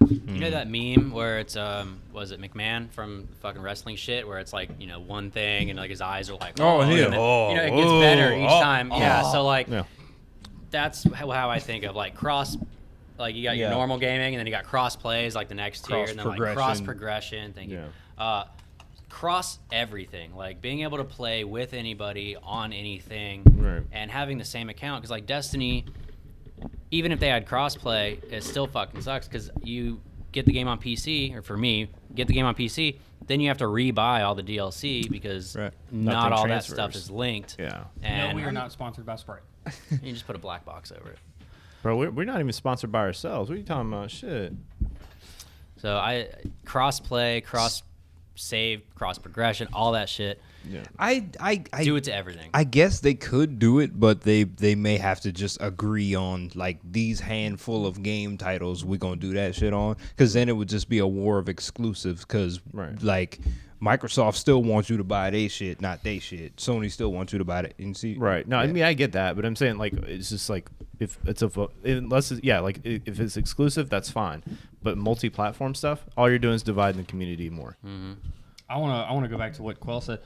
You know that meme where it's was it McMahon from fucking wrestling shit, where it's like, you know, one thing and like his eyes are like, Oh, and yeah. then, you know, it gets better each time. Yeah, so like Yeah. that's how I think of like cross. Like you got your Yeah. normal gaming, and then you got cross plays like the next tier, and then like Cross-progression. cross progression. Thank you. Yeah. Cross everything, like being able to play with anybody on anything, Right. and having the same account. Because like Destiny, even if they had crossplay, it still fucking sucks because you get the game on PC, or for me, get the game on PC, then you have to rebuy all the DLC because Right. not Nothing all transfers. that stuff is linked. Yeah. No, And we are not sponsored by Sprite. you just put a black box over it. Bro, we're not even sponsored by ourselves. What are you talking about? Shit. So I cross play, cross save, cross progression, all that shit. Yeah. I Do it to everything. I guess they could do it, but they may have to just agree on like these handful of game titles we're gonna do that shit on, because then it would just be a war of exclusives. Because Right. like Microsoft still wants you to buy they shit, not they shit. Sony still wants you to buy it. And see, Right. No, I yeah. mean I get that, but I'm saying like it's just like if it's unless it's, like if it's exclusive, that's fine. But multi-platform stuff, all you're doing is dividing the community more. I wanna go back to what Quell said.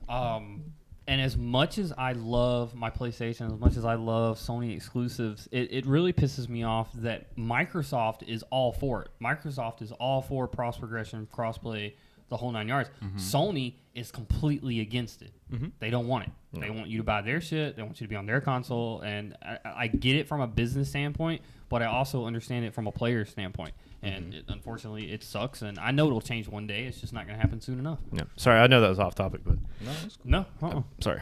And as much as I love my PlayStation, as much as I love Sony exclusives, it really pisses me off that Microsoft is all for it. Microsoft is all for cross progression, crossplay, the whole 9 yards. Sony is completely against it. They don't want it. They want you to buy their shit. They want you to be on their console. And I get it from a business standpoint, but I also understand it from a player standpoint. And unfortunately, it sucks. And I know it'll change one day. It's just not going to happen soon enough. Yeah. Sorry, I know that was off topic, but No. sorry.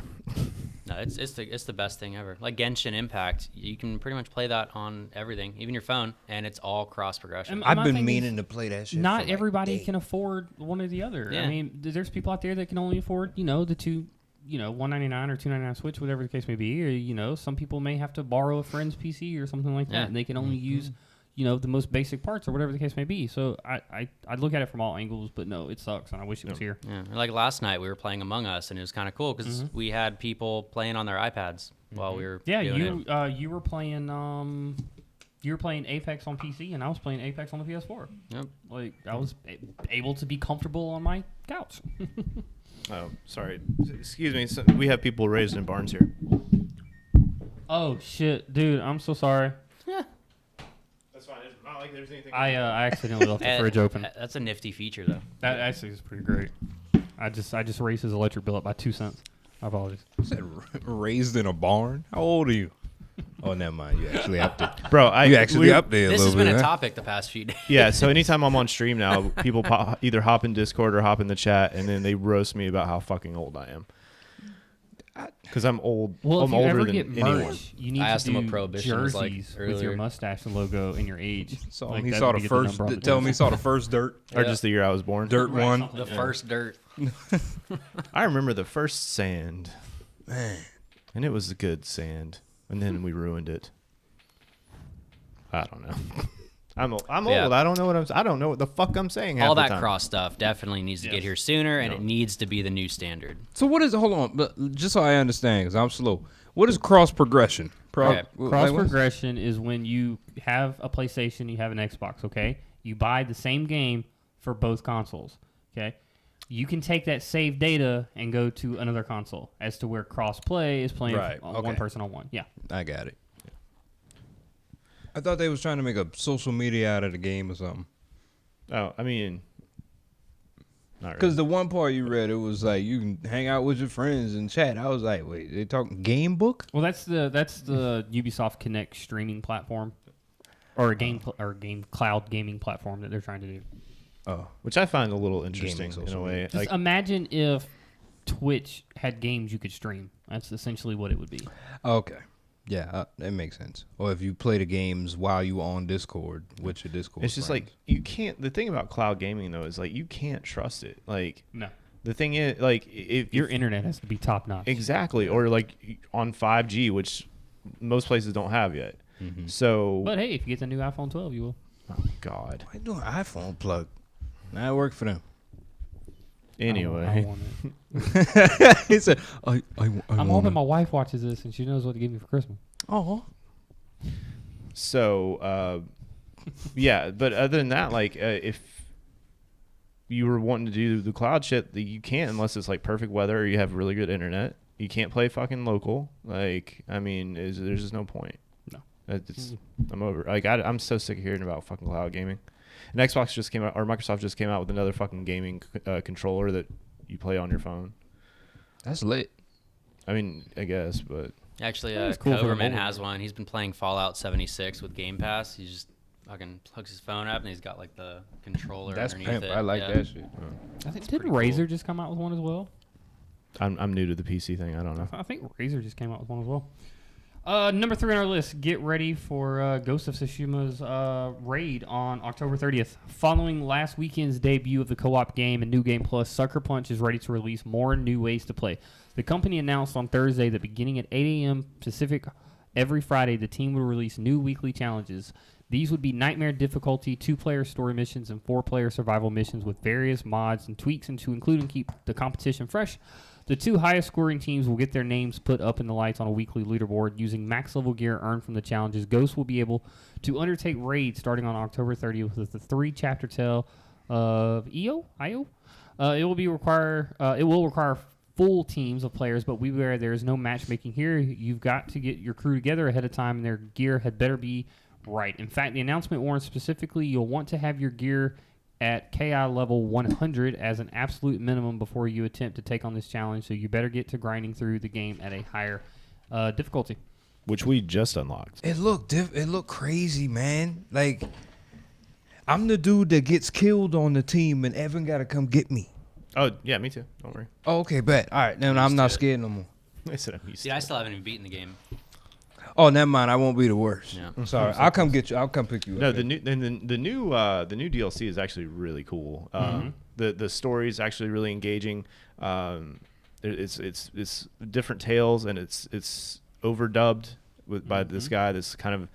No, it's the best thing ever. Like Genshin Impact, you can pretty much play that on everything, even your phone, and it's all cross progression. And I've my been thing meaning is, to play that shit. Not for, like, everybody days. can afford one or the other. Yeah. I mean, there's people out there that can only afford, the two, $199 or $299 Switch, whatever the case may be. Or, some people may have to borrow a friend's PC or something like that, Yeah. and they can only use, the most basic parts or whatever the case may be. So I look at it from all angles, but no, it sucks, and I wish it was here. Yeah, like last night we were playing Among Us, and it was kind of cool because we had people playing on their iPads while we were Yeah, doing it. you were playing Apex on PC, and I was playing Apex on the PS4. Yep. Like I was able to be comfortable on my couch. Oh, sorry. Excuse me. So we have people raised in barns here. Oh shit, dude! I'm so sorry. That's fine. It's not like there's anything. I accidentally left the fridge open. That's a nifty feature, though. That actually is pretty great. I just raised his electric bill up by 2 cents. I apologize. You said raised in a barn. How old are you? Oh, never mind. You actually up there. Bro, You actually up there a This little has been bit. a huh? topic the past few days. Yeah, so anytime I'm on stream now, people either hop in Discord or hop in the chat, and then they roast me about how fucking old I am. Because I'm old. Well, I'm if you older ever than get anyone. merch, you need I to asked him do what Prohibition was like jerseys with your earlier. mustache and logo and your age. So Like, he that saw would the be first. number on the Tell him he jersey. saw the first dirt. Or Yeah. just the year I was born. Dirt Right, one. something The like that. first dirt. I remember the first sand, Man. and it was good sand, and then we ruined it. I don't know. I'm old. Yeah. I don't know I don't know what the fuck I'm saying. All half the that time. cross stuff definitely needs to Yes. get here sooner, and No. it needs to be the new standard. So what is? Hold on, but just so I understand, because I'm slow. What is cross progression? Okay. Cross progression is when you have a PlayStation, you have an Xbox, okay? You buy the same game for both consoles, okay? You can take that saved data and go to another console, as to where cross play is playing Right, one okay. person on one. Yeah. I got it. I thought they was trying to make a social media out of the game or something. Oh, I mean, not Because really. the one part you read, it was like you can hang out with your friends and chat. I was like, wait, they talking game book? Well, that's the Ubisoft Connect streaming platform, or a game cloud gaming platform that they're trying to do. Oh, Which I find a little interesting in social a way. Just Like, imagine if Twitch had games you could stream. That's essentially what it would be. okay. Yeah, that makes sense. Or if you play the games while you on Discord with your Discord it's just friends. like you can't. The thing about cloud gaming though is like you can't trust it. Like No. The thing is, like, if Your internet has to be top notch. exactly, or like on 5G, which most places don't have yet. So, But hey, if you get the new iPhone 12, you will. oh God. Why you doing iPhone plug? Now it work for them. Anyway, I want it. He said, I I'm hoping my wife watches this and she knows what to give me for Christmas. Oh. so yeah. But other than that, like, if you were wanting to do the cloud shit, you can't unless it's like perfect weather or you have really good internet. You can't play fucking local. Like, I mean, there's just no point. No. I'm over. Like, I'm so sick of hearing about fucking cloud gaming. And Xbox just came out, or Microsoft just came out with another fucking gaming controller that you play on your phone. That's lit. I mean, I guess, but Actually, It's cool for the Coverman mobile. has one. He's been playing Fallout 76 with Game Pass. He just fucking hooks his phone up and he's got like the controller That's underneath pimp. it. I like Yeah. that shit. I think pretty did Razer just come out with one as well? I'm new to the PC thing. I don't know. I think Razer just came out with one as well. Number 3 on our list. Get ready for Ghost of Tsushima's raid on October 30th. Following last weekend's debut of the co-op game and New Game Plus, Sucker Punch is ready to release more new ways to play. The company announced on Thursday that beginning at 8 a.m. Pacific every Friday, the team will release new weekly challenges. These would be nightmare difficulty, 2-player story missions, and 4-player survival missions with various mods and tweaks and to include and keep the competition fresh. The 2 highest scoring teams will get their names put up in the lights on a weekly leaderboard using max level gear earned from the challenges. Ghosts will be able to undertake raids starting on October 30th with the 3-chapter tale of Io. It will require full teams of players, but beware, there is no matchmaking here. You've got to get your crew together ahead of time, and their gear had better be right. In fact, the announcement warns specifically you'll want to have your gear at KI level 100 as an absolute minimum before you attempt to take on this challenge, so you better get to grinding through the game at a higher difficulty. Which we just unlocked. It looked crazy, man. Like, I'm the dude that gets killed on the team, and Evan got to come get me. Oh yeah, me too. Don't worry. Oh, okay, bet. All right, then I'm not scared no more. I said I'm used See, to I it. still haven't even beaten the game. Oh, never mind. I won't be the worst. Yeah. I'm sorry. I'll come get you. I'll come pick you up. No, the new DLC is actually really cool. The story is actually really engaging. It's different tales, and it's overdubbed by this guy that's kind of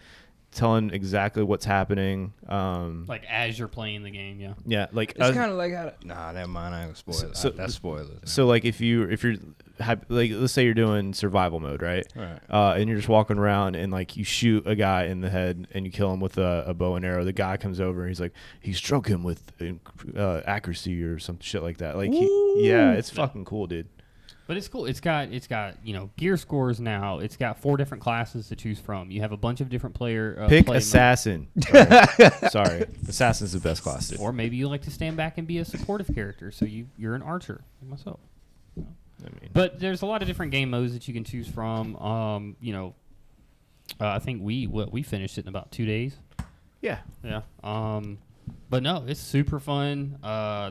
telling exactly what's happening. Like as you're playing the game, yeah. Yeah, like It's kind of like how. Nah, never mind. I ain't gonna spoil it. So- That's spoilers. so like if you're like, let's say you're doing survival mode, right? Right. And you're just walking around and like you shoot a guy in the head and you kill him with a bow and arrow. The guy comes over and he's like, he struck him with accuracy or some shit like that. Like it's fucking cool, dude. But it's cool. It's got gear scores now. It's got 4 different classes to choose from. You have a bunch of different player Pick play assassin. Sorry, assassin's the best class, dude. or maybe you like to stand back and be a supportive character. So you're an archer, like myself. I mean, But there's a lot of different game modes that you can choose from. I think we finished it in about 2 days. yeah. Yeah. But no, it's super fun.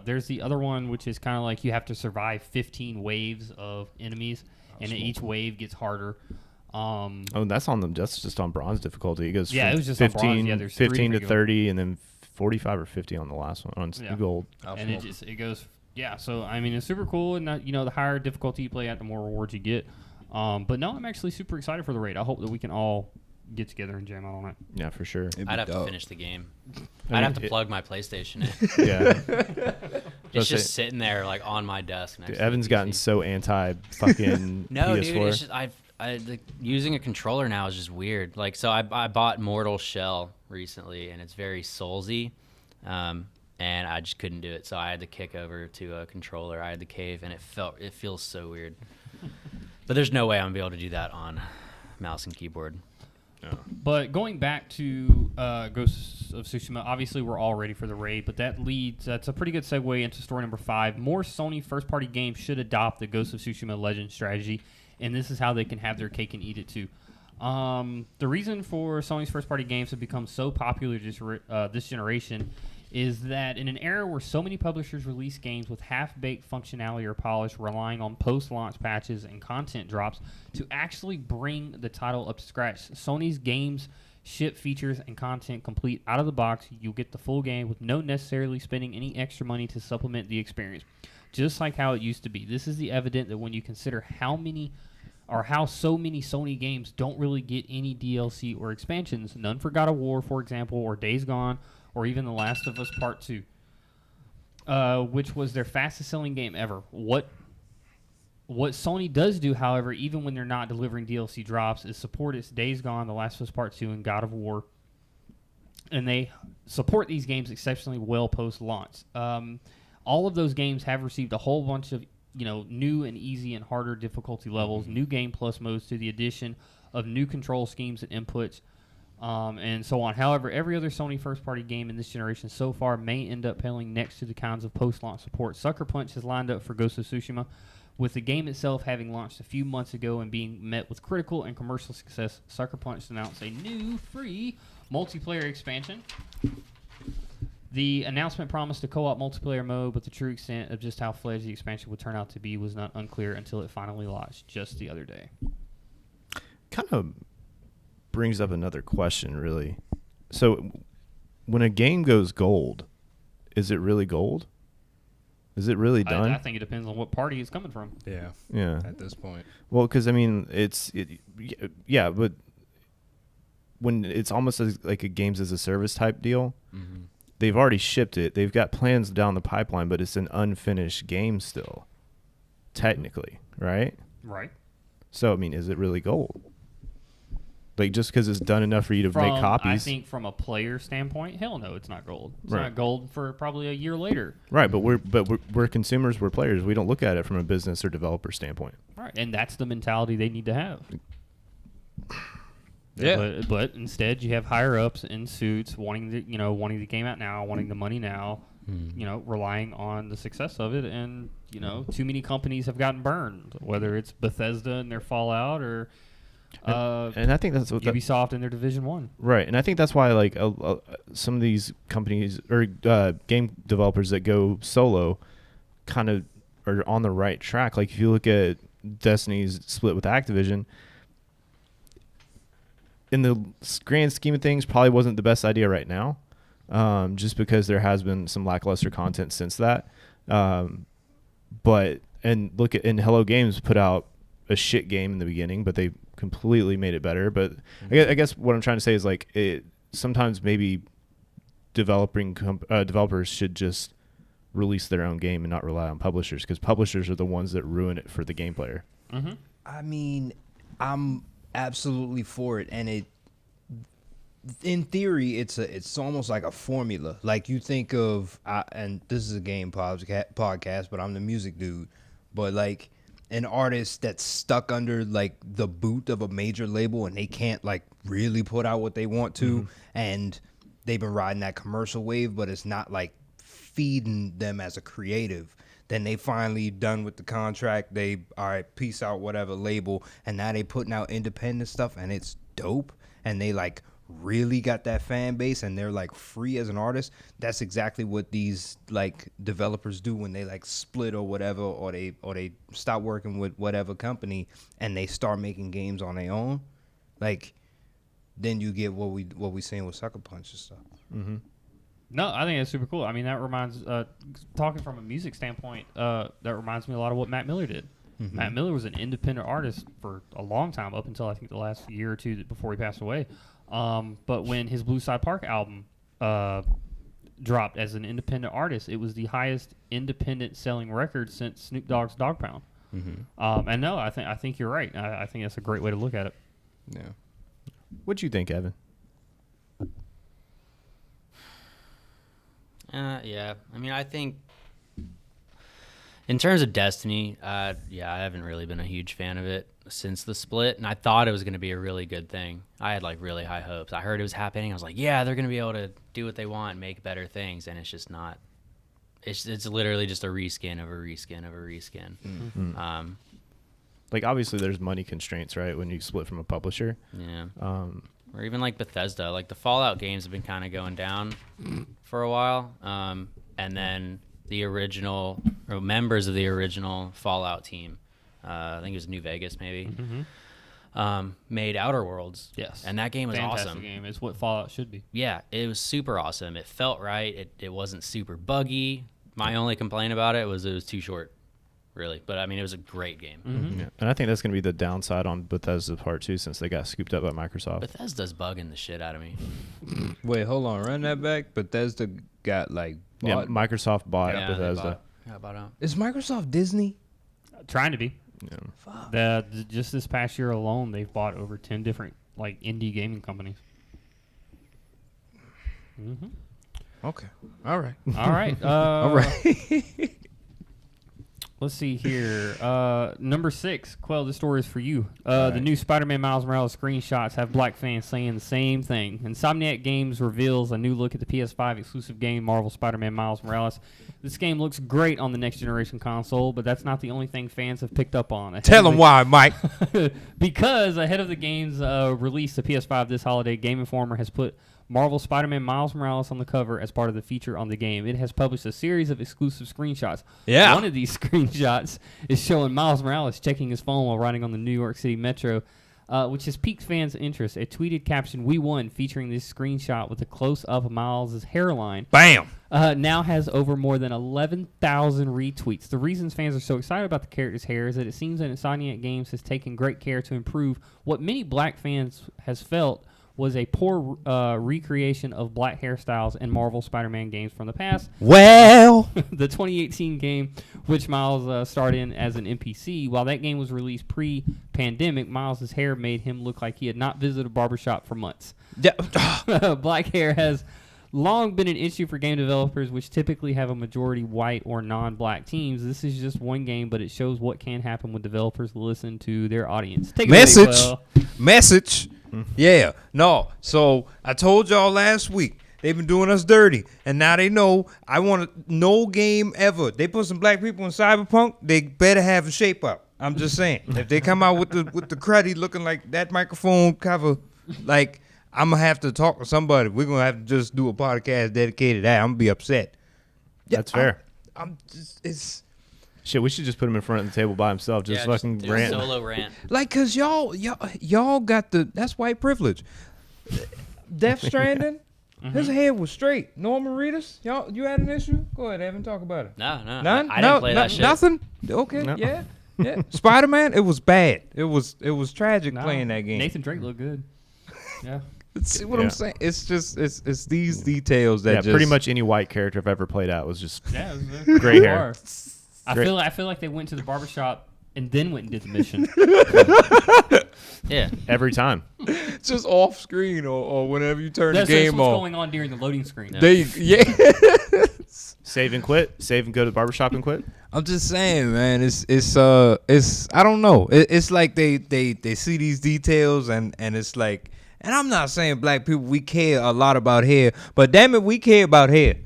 There's the other one, which is kind of like you have to survive 15 waves of enemies, and each wave gets harder. Oh, that's just on bronze difficulty. It goes Yeah, from it was just on 15, bronze. Yeah, there's 3 15 to different 30, and then 45 or 50 on the last one on Yeah. gold. And it goes, yeah. So I mean, it's super cool, and the higher difficulty you play at, the more rewards you get. But no, I'm actually super excited for the raid. I hope that we can all get together and jam out on it. Yeah, for sure. I'd have to finish the game. I I'd mean, have to plug my PlayStation in. Yeah. It's say- just sitting there like on my desk. Next Dude, to the Evan's PC. gotten so anti fucking No, PS4. dude, it's just I like, using a controller now is just weird. Like, so I bought Mortal Shell recently, and it's very Soulsy, and I just couldn't do it. So I had to kick over to a controller. I had to cave, and it feels so weird. But there's no way I'm gonna be able to do that on mouse and keyboard. But going back to Ghosts of Tsushima, obviously we're all ready for the raid, but that's a pretty good segue into story number 5. More Sony first-party games should adopt the Ghosts of Tsushima Legends strategy, and this is how they can have their cake and eat it too. The reason for Sony's first-party games to become so popular this generation is that in an era where so many publishers release games with half-baked functionality or polish, relying on post-launch patches and content drops to actually bring the title up to scratch, Sony's games ship features and content complete out of the box. You'll get the full game with no necessarily spending any extra money to supplement the experience. Just like how it used to be. This is the evident that when you consider how so many Sony games don't really get any DLC or expansions, none for God of War, for example, or Days Gone, or even The Last of Us Part 2, which was their fastest selling game ever. What Sony does do, however, even when they're not delivering DLC drops, is support its Days Gone, The Last of Us Part 2, and God of War. And they support these games exceptionally well post-launch. All of those games have received a whole bunch of new and easy and harder difficulty levels, new game plus modes to the addition of new control schemes and inputs, and so on. However, every other Sony first-party game in this generation so far may end up paling next to the kinds of post-launch support Sucker Punch has lined up for Ghost of Tsushima, with the game itself having launched a few months ago and being met with critical and commercial success. Sucker Punch announced a new free multiplayer expansion. The announcement promised a co-op multiplayer mode, but the true extent of just how fledged the expansion would turn out to be was not unclear until it finally launched just the other day. Kind of brings up another question, really. So, when a game goes gold, is it really gold? Is it really done? I think it depends on what party it's coming from. Yeah. At this point. Well, because I mean, yeah, but when it's almost like a games as a service type deal. Mm-hmm. They've already shipped it. They've got plans down the pipeline, but it's an unfinished game still, technically, right? Right. So, I mean, is it really gold? Like, just because it's done enough for you to make copies? I think from a player standpoint, hell no, it's not gold. It's Right. not gold for probably a year later. Right, but we're consumers, we're players. We don't look at it from a business or developer standpoint. Right, and that's the mentality they need to have. Yeah. But instead, you have higher ups in suits wanting the game out now, wanting the money now, relying on the success of it, and too many companies have gotten burned, whether it's Bethesda and their Fallout or and I think that's what Ubisoft in their Division 1. Right, and I think that's why like some of these companies or game developers that go solo kind of are on the right track. Like if you look at Destiny's split with Activision, in the grand scheme of things, probably wasn't the best idea right now, just because there has been some lackluster content since that. And Hello Games put out a shit game in the beginning, but they completely made it better. But I guess what I'm trying to say is like sometimes maybe developers should just release their own game and not rely on publishers, because publishers are the ones that ruin it for the game player. Mm-hmm. I mean, I'm absolutely for it, and in theory it's almost like a formula. Like you think of and this is a game podcast, but I'm the music dude, but like an artist that's stuck under like the boot of a major label and they can't like really put out what they want to, and they've been riding that commercial wave, but it's not like feeding them as a creative. Then they finally done with the contract. They, all right, peace out, whatever label. And now they putting out independent stuff and it's dope. And they like really got that fan base and they're like free as an artist. That's exactly what these like developers do when they like split or whatever, or they stop working with whatever company and they start making games on their own. Like then you get what we seeing with Sucker Punch and stuff. Mm-hmm. No, I think that's super cool. I mean, that reminds, talking from a music standpoint, that reminds me a lot of what Matt Miller did. Mm-hmm. Matt Miller was an independent artist for a long time, up until I think the last year or two before he passed away. But when his Blue Side Park album dropped as an independent artist, it was the highest independent selling record since Snoop Dogg's Dogg Pound. Mm-hmm. And no, I think you're right. I think that's a great way to look at it. Yeah. What'd you think, Evan? Yeah. I mean, I think in terms of Destiny, I haven't really been a huge fan of it since the split, and I thought it was going to be a really good thing. I had like really high hopes. I heard it was happening. I was like, yeah, they're going to be able to do what they want and make better things, and it's just not. It's literally just a reskin of a reskin of a reskin. Mm-hmm. Like obviously there's money constraints, right, when you split from a publisher. Yeah. Or even like Bethesda, like the Fallout games have been kind of going down for a while, and then the original or members of the original Fallout team, I think it was New Vegas maybe, made Outer Worlds. Yes. And that game was Fantastic awesome. game. It's what Fallout should be. Yeah, it was super awesome. It felt right. It wasn't super buggy. My only complaint about it was too short, really. But, I mean, it was a great game. Mm-hmm. Yeah. And I think that's going to be the downside on Bethesda's part, too, since they got scooped up by Microsoft. Bethesda's bugging the shit out of me. Wait, hold on. Run that back. Bethesda got, like, Yeah, bought. Microsoft bought Yeah, they Bethesda. How about out? Is Microsoft Disney? Trying to be. Yeah. Just this past year alone, they've bought over 10 different like indie gaming companies. Mm-hmm. Okay. All right. All right. All right. Let's see here. Number 6. Quell, this story is for you. The new Spider-Man Miles Morales screenshots have black fans saying the same thing. Insomniac Games reveals a new look at the PS5 exclusive game, Marvel Spider-Man Miles Morales. This game looks great on the next generation console, but that's not the only thing fans have picked up on. Tell them why, Mike. Because ahead of the game's release to PS5 this holiday, Game Informer has put Marvel Spider-Man Miles Morales on the cover as part of the feature on the game. It has published a series of exclusive screenshots. Yeah. One of these screenshots is showing Miles Morales checking his phone while riding on the New York City Metro, which has piqued fans' interest. A tweeted caption, "We won," featuring this screenshot with a close-up of Miles' hairline. Bam. Now has over more than 11,000 retweets. The reasons fans are so excited about the character's hair is that it seems that Insomniac Games has taken great care to improve what many black fans has felt was a poor recreation of black hairstyles in Marvel Spider-Man games from the past. Well. The 2018 game, which Miles starred in as an NPC, while that game was released pre-pandemic, Miles' hair made him look like he had not visited a barbershop for months. Yeah. Black hair has long been an issue for game developers, which typically have a majority white or non-black teams. This is just one game, but it shows what can happen when developers listen to their audience. Take it Message. away, Quell. Message. Yeah. No. So I told y'all last week they've been doing us dirty, and now they know I want no game ever. They put some black people in Cyberpunk. They better have a shape up. I'm just saying. If they come out with the cruddy looking like that microphone cover, like I'm gonna have to talk to somebody. We're gonna have to just do a podcast dedicated to that. I'm gonna be upset. That's fair. I'm just, it's. Shit, we should just put him in front of the table by himself, just fucking do a rant. solo rant. Like, cause y'all got that's white privilege. Death Stranding, his head was straight. Norman Reedus, you had an issue? Go ahead, Evan, talk about it. No. None? I didn't play that shit. Nothing? Okay, No. yeah. Spider-Man, it was bad. It was tragic No, playing that game. Nathan Drake looked good. Yeah. See what Yeah. I'm saying? It's just it's these details that Yeah, just pretty much any white character I've ever played out was just Yeah, it was Gray hair. I Great. feel like they went to the barbershop and then went and did the mission. Yeah. every time. just off screen or whenever you turn That's the game what's on. going on during the loading screen. Yeah. Save and quit. Save and go to the barbershop and quit. I'm just saying, man. It's I don't know. It's like they see these details and it's like, and I'm not saying black people we care a lot about hair, but damn it, we care about hair.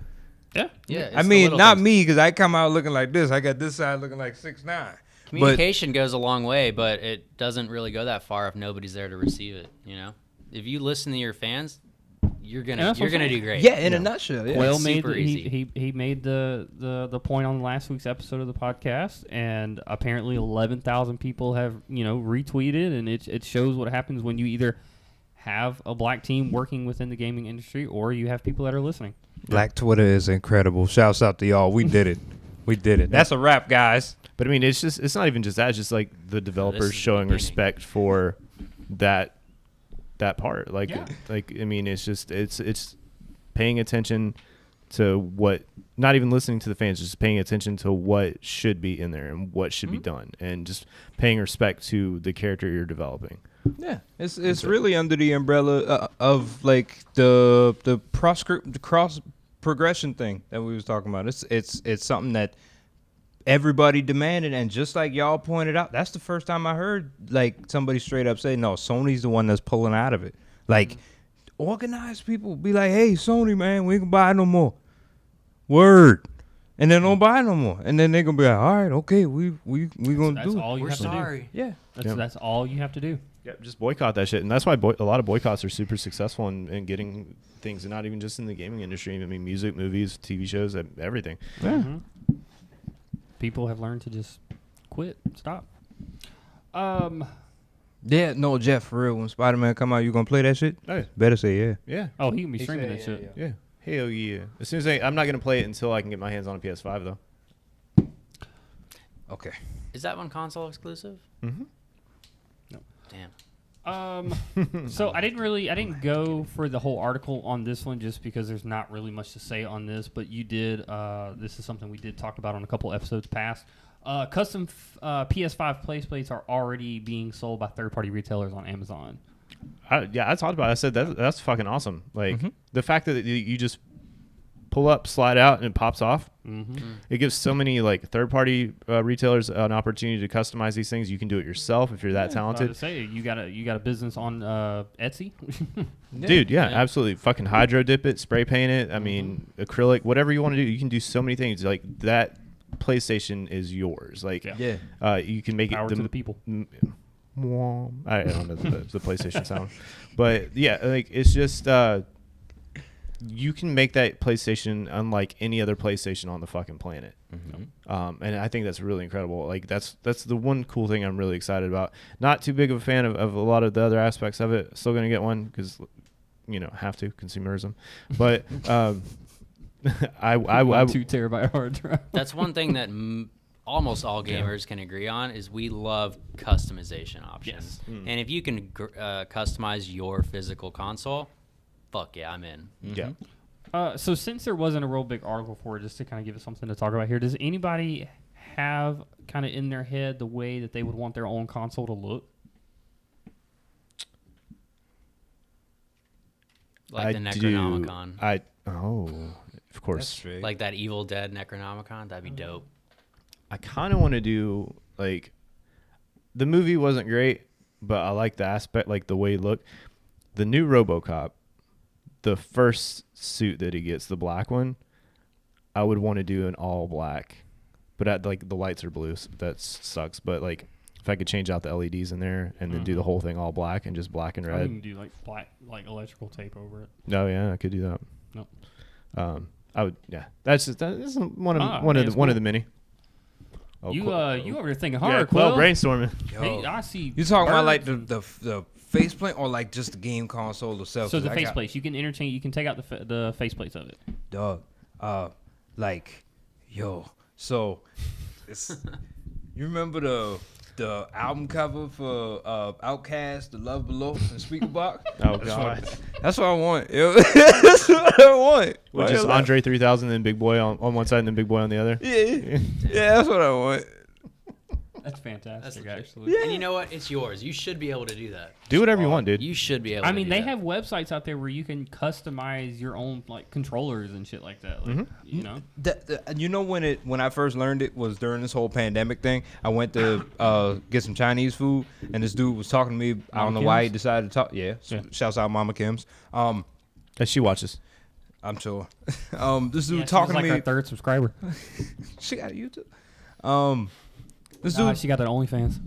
Yeah. Yeah. I mean, not me because I come out looking like this. I got this side looking like 6'9". Communication goes a long way, but it doesn't really go that far if nobody's there to receive it. You know, if you listen to your fans, you're gonna do great. Yeah, in a nutshell. Yeah. Quell It's made super easy. he made the point on last week's episode of the podcast, and apparently 11,000 people have retweeted, and it shows what happens when you either have a black team working within the gaming industry or you have people that are listening. Black Twitter is incredible. Shouts out to y'all. We did it. We did it. That's a wrap, guys. But I mean, it's not even just that. It's just like the developers is the showing beginning. respect for that part. Like, Yeah. I mean, it's paying attention to what, not even listening to the fans, just paying attention to what should be in there and what should be done, and just paying respect to the character you're developing. Yeah, it's really under the umbrella of like the cross progression thing that we was talking about. It's something that everybody demanded, and just like y'all pointed out, that's the first time I heard like somebody straight up say, "No, Sony's the one that's pulling out of it." Like organized people be like, "Hey, Sony, man, we can buy no more." Word. And then don't buy no more, and then they gonna be like, "All right, okay, we gonna That's do it." all you We're have to do. sorry. Yeah. That's all you have to do. Yeah, just boycott that shit, and that's why a lot of boycotts are super successful in getting things, and not even just in the gaming industry. I mean, music, movies, TV shows, everything. Yeah. People have learned to just quit, stop. Yeah, no, Jeff, for real. When Spider-Man come out, you gonna play that shit? Oh, Better say yeah. yeah. Oh, he can be He streaming said that shit. Yeah. Hell yeah. As soon as I'm not gonna play it until I can get my hands on a PS5 though. Okay. Is that one console exclusive? Mm-hmm. Damn. So I didn't go for the whole article on this one just because there's not really much to say on this, but you did. This is something we did talk about on a couple episodes past. Custom PS5 plates are already being sold by third-party retailers on Amazon. I talked about it. I said that's fucking awesome. Like the fact that you just pull up, slide out, and it pops off. It gives so many like third-party retailers an opportunity to customize these things. You can do it yourself if you're that talented. To say you got a business on Etsy. Dude, yeah, absolutely. Fucking hydro dip it, spray paint it. I mean, acrylic, whatever you want to do. You can do so many things. Like that PlayStation is yours. Like, you can make Power it to the people. I don't know the PlayStation sound, but yeah, like it's just you can make that PlayStation unlike any other PlayStation on the fucking planet. And I think that's really incredible. Like that's the one cool thing I'm really excited about. Not too big of a fan of a lot of the other aspects of it. Still gonna get one because have to consumerism, but I 2 terabyte hard drive. That's one thing that almost all gamers can agree on is we love customization options. Yes. And if you can customize your physical console, fuck yeah, I'm in. Yeah. So since there wasn't a real big article for it, just to kind of give us something to talk about here, does anybody have kind of in their head the way that they would want their own console to look? Like the Necronomicon. Of course. Like that Evil Dead Necronomicon, that'd be dope. I kind of want to do like the movie wasn't great, but I like the aspect, like the way he looked. The new RoboCop, the first suit that he gets, the black one, I would want to do an all black, but like the lights are blue, so that sucks. But like if I could change out the LEDs in there and then do the whole thing all black and just black and red. You can do like black, like electrical tape over it. No, yeah, I could do that. No. I would. Yeah, that's one of the many. Oh, you over there thinking yeah, hard, Quell Quill. brainstorming. Hey, I see. You talking about like birds. the faceplate or like just the game console itself? So the faceplates, you can interchange. You can take out the faceplates of it. Dog, so it's you remember the album cover for Outkast, The Love Below, and Speakerbox? Oh god, that's what I want. That's what I want. which is Andre 3000 and Big Boy on one side and then Big Boy on the other. Yeah, that's what I want. That's fantastic, That's actually. And you know what? It's yours. You should be able to do that. Do whatever you want, dude. You should be able to I mean, do they that. have websites out there where you can customize your own like controllers and shit like that. Like, you know. You know when I first learned it was during this whole pandemic thing. I went to get some Chinese food, and this dude was talking to me. I don't know why he decided to talk. Yeah. Shouts out Mama Kim's. As she watches. I'm sure. This dude Yeah, talking like to me. our third subscriber. She got a YouTube. This dude, She got that OnlyFans.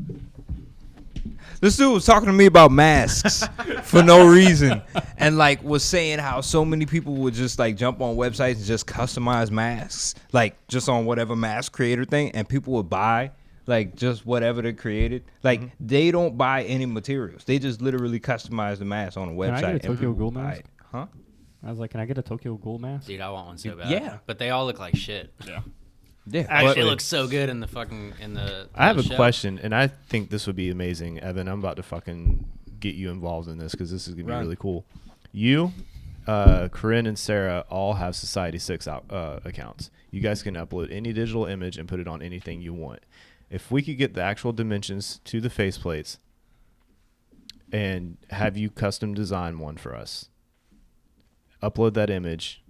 This dude was talking to me about masks for no reason, and like was saying how so many people would just like jump on websites and just customize masks, like just on whatever mask creator thing, and people would buy like just whatever they created. Like they don't buy any materials; they just literally customize the mask on a website. Can I get a and Tokyo people Ghoul buy mask? it. Huh? I was like, can I get a Tokyo Ghoul mask? Dude, I want one so bad. Yeah. But they all look like shit. Yeah. Yeah. Actually, it looks so good in the fucking the. I have a show. question, and I think this would be amazing, Evan. I'm about to fucking get you involved in this because this is gonna be really cool. You, Corinne, and Sarah all have Society 6 accounts. You guys can upload any digital image and put it on anything you want. If we could get the actual dimensions to the faceplates and have you custom design one for us, upload that image,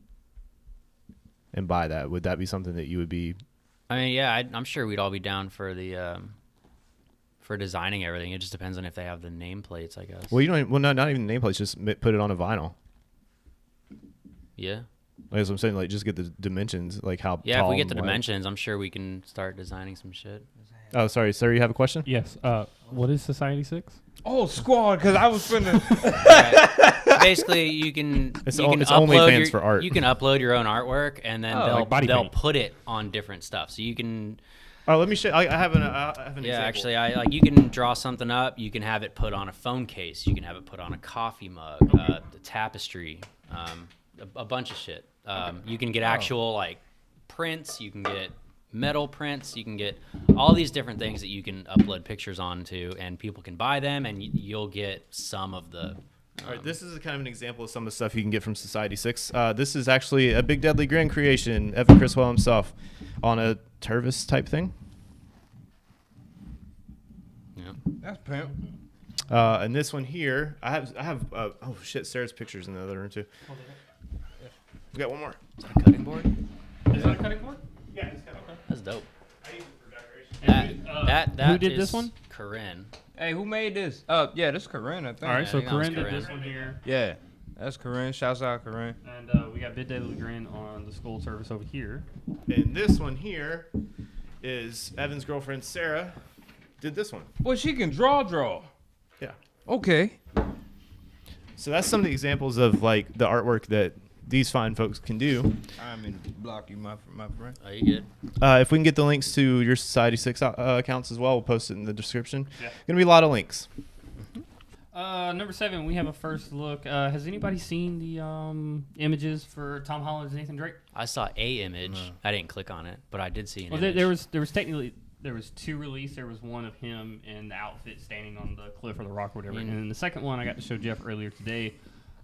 and buy that, would that be something that you would be? I mean, yeah, I'm sure we'd all be down for the for designing everything. It just depends on if they have the nameplates, I guess. Well, you don't. Well, not even nameplates. Just put it on a vinyl. Yeah. Like that's what I'm saying. Like, just get the dimensions, like how. Yeah, tall if we get the and wide. dimensions, I'm sure we can start designing some shit. Oh, sorry, sir. You have a question? Yes. What is Society 6? Oh, squad, because I was finna. Basically, you can. It's you can only upload fans for art. You can upload your own artwork, and then like body they'll paint. put it on different stuff. So you can. Oh, let me show. I have an example. Actually, you can draw something up. You can have it put on a phone case. You can have it put on a coffee mug, the tapestry, a bunch of shit. You can get actual like prints. You can get metal prints. You can get all these different things that you can upload pictures onto, and people can buy them, and you'll get some of the. All right, this is kind of an example of some of the stuff you can get from Society 6. This is actually a Big Deadly Grin creation, Evan Criswell himself, on a Tervis type thing. Yeah. That's pimp. And this one here, I have oh shit, Sarah's pictures in the other room too. We got one more. Is that a cutting board? Is that a cutting board? Yeah, it's kind of. That's dope. I use it for decoration. That who did is this one? Corinne. Hey, who made this? Yeah, this is Corinne, I think. All right, I so think that was Corinne did Corinne. this one here, Yeah, that's Corinne. Shouts out Corinne. and we got Big Deadly Grin on the school service over here. And this one here is Evan's girlfriend Sarah. Did this one. Well, she can draw. Yeah. Okay. So that's some of the examples of like the artwork that these fine folks can do. I'm in block you, my friend. Are you good? If we can get the links to your Society 6 accounts as well, we'll post it in the description. Yeah. Gonna be a lot of links. Number 7, we have a first look. Has anybody seen the images for Tom Holland's Nathan Drake? I saw a image. No. I didn't click on it, but I did see an Well, image. there was technically there was 2 released. There was one of him in the outfit standing on the cliff or the rock or whatever, and then the second one I got to show Jeff earlier today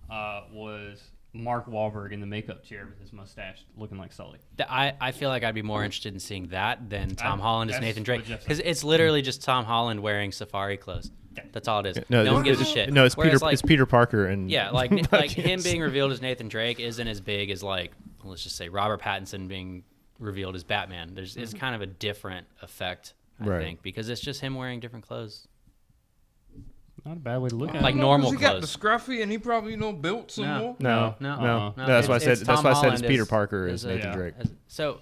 was Mark Wahlberg in the makeup chair with his mustache looking like Sully. I feel like I'd be more interested in seeing that than Tom Holland as that's Nathan what Drake, Jeff said. because it's literally just Tom Holland wearing safari clothes. That's all it is. No, No one gives a shit. No, it's Whereas, Peter. like, It's Peter Parker and Yeah, like him being revealed as Nathan Drake isn't as big as like, let's just say Robert Pattinson being revealed as Batman. It's kind of a different effect, I Right. think, because it's just him wearing different clothes. Not a bad way to look at Like it. normal He got the clothes. scruffy and he probably built some No. more. No, No, no, no, that's why I said. it's That's Tom why I said it's Holland Peter as- Parker as as a- Nathan yeah. Drake. So,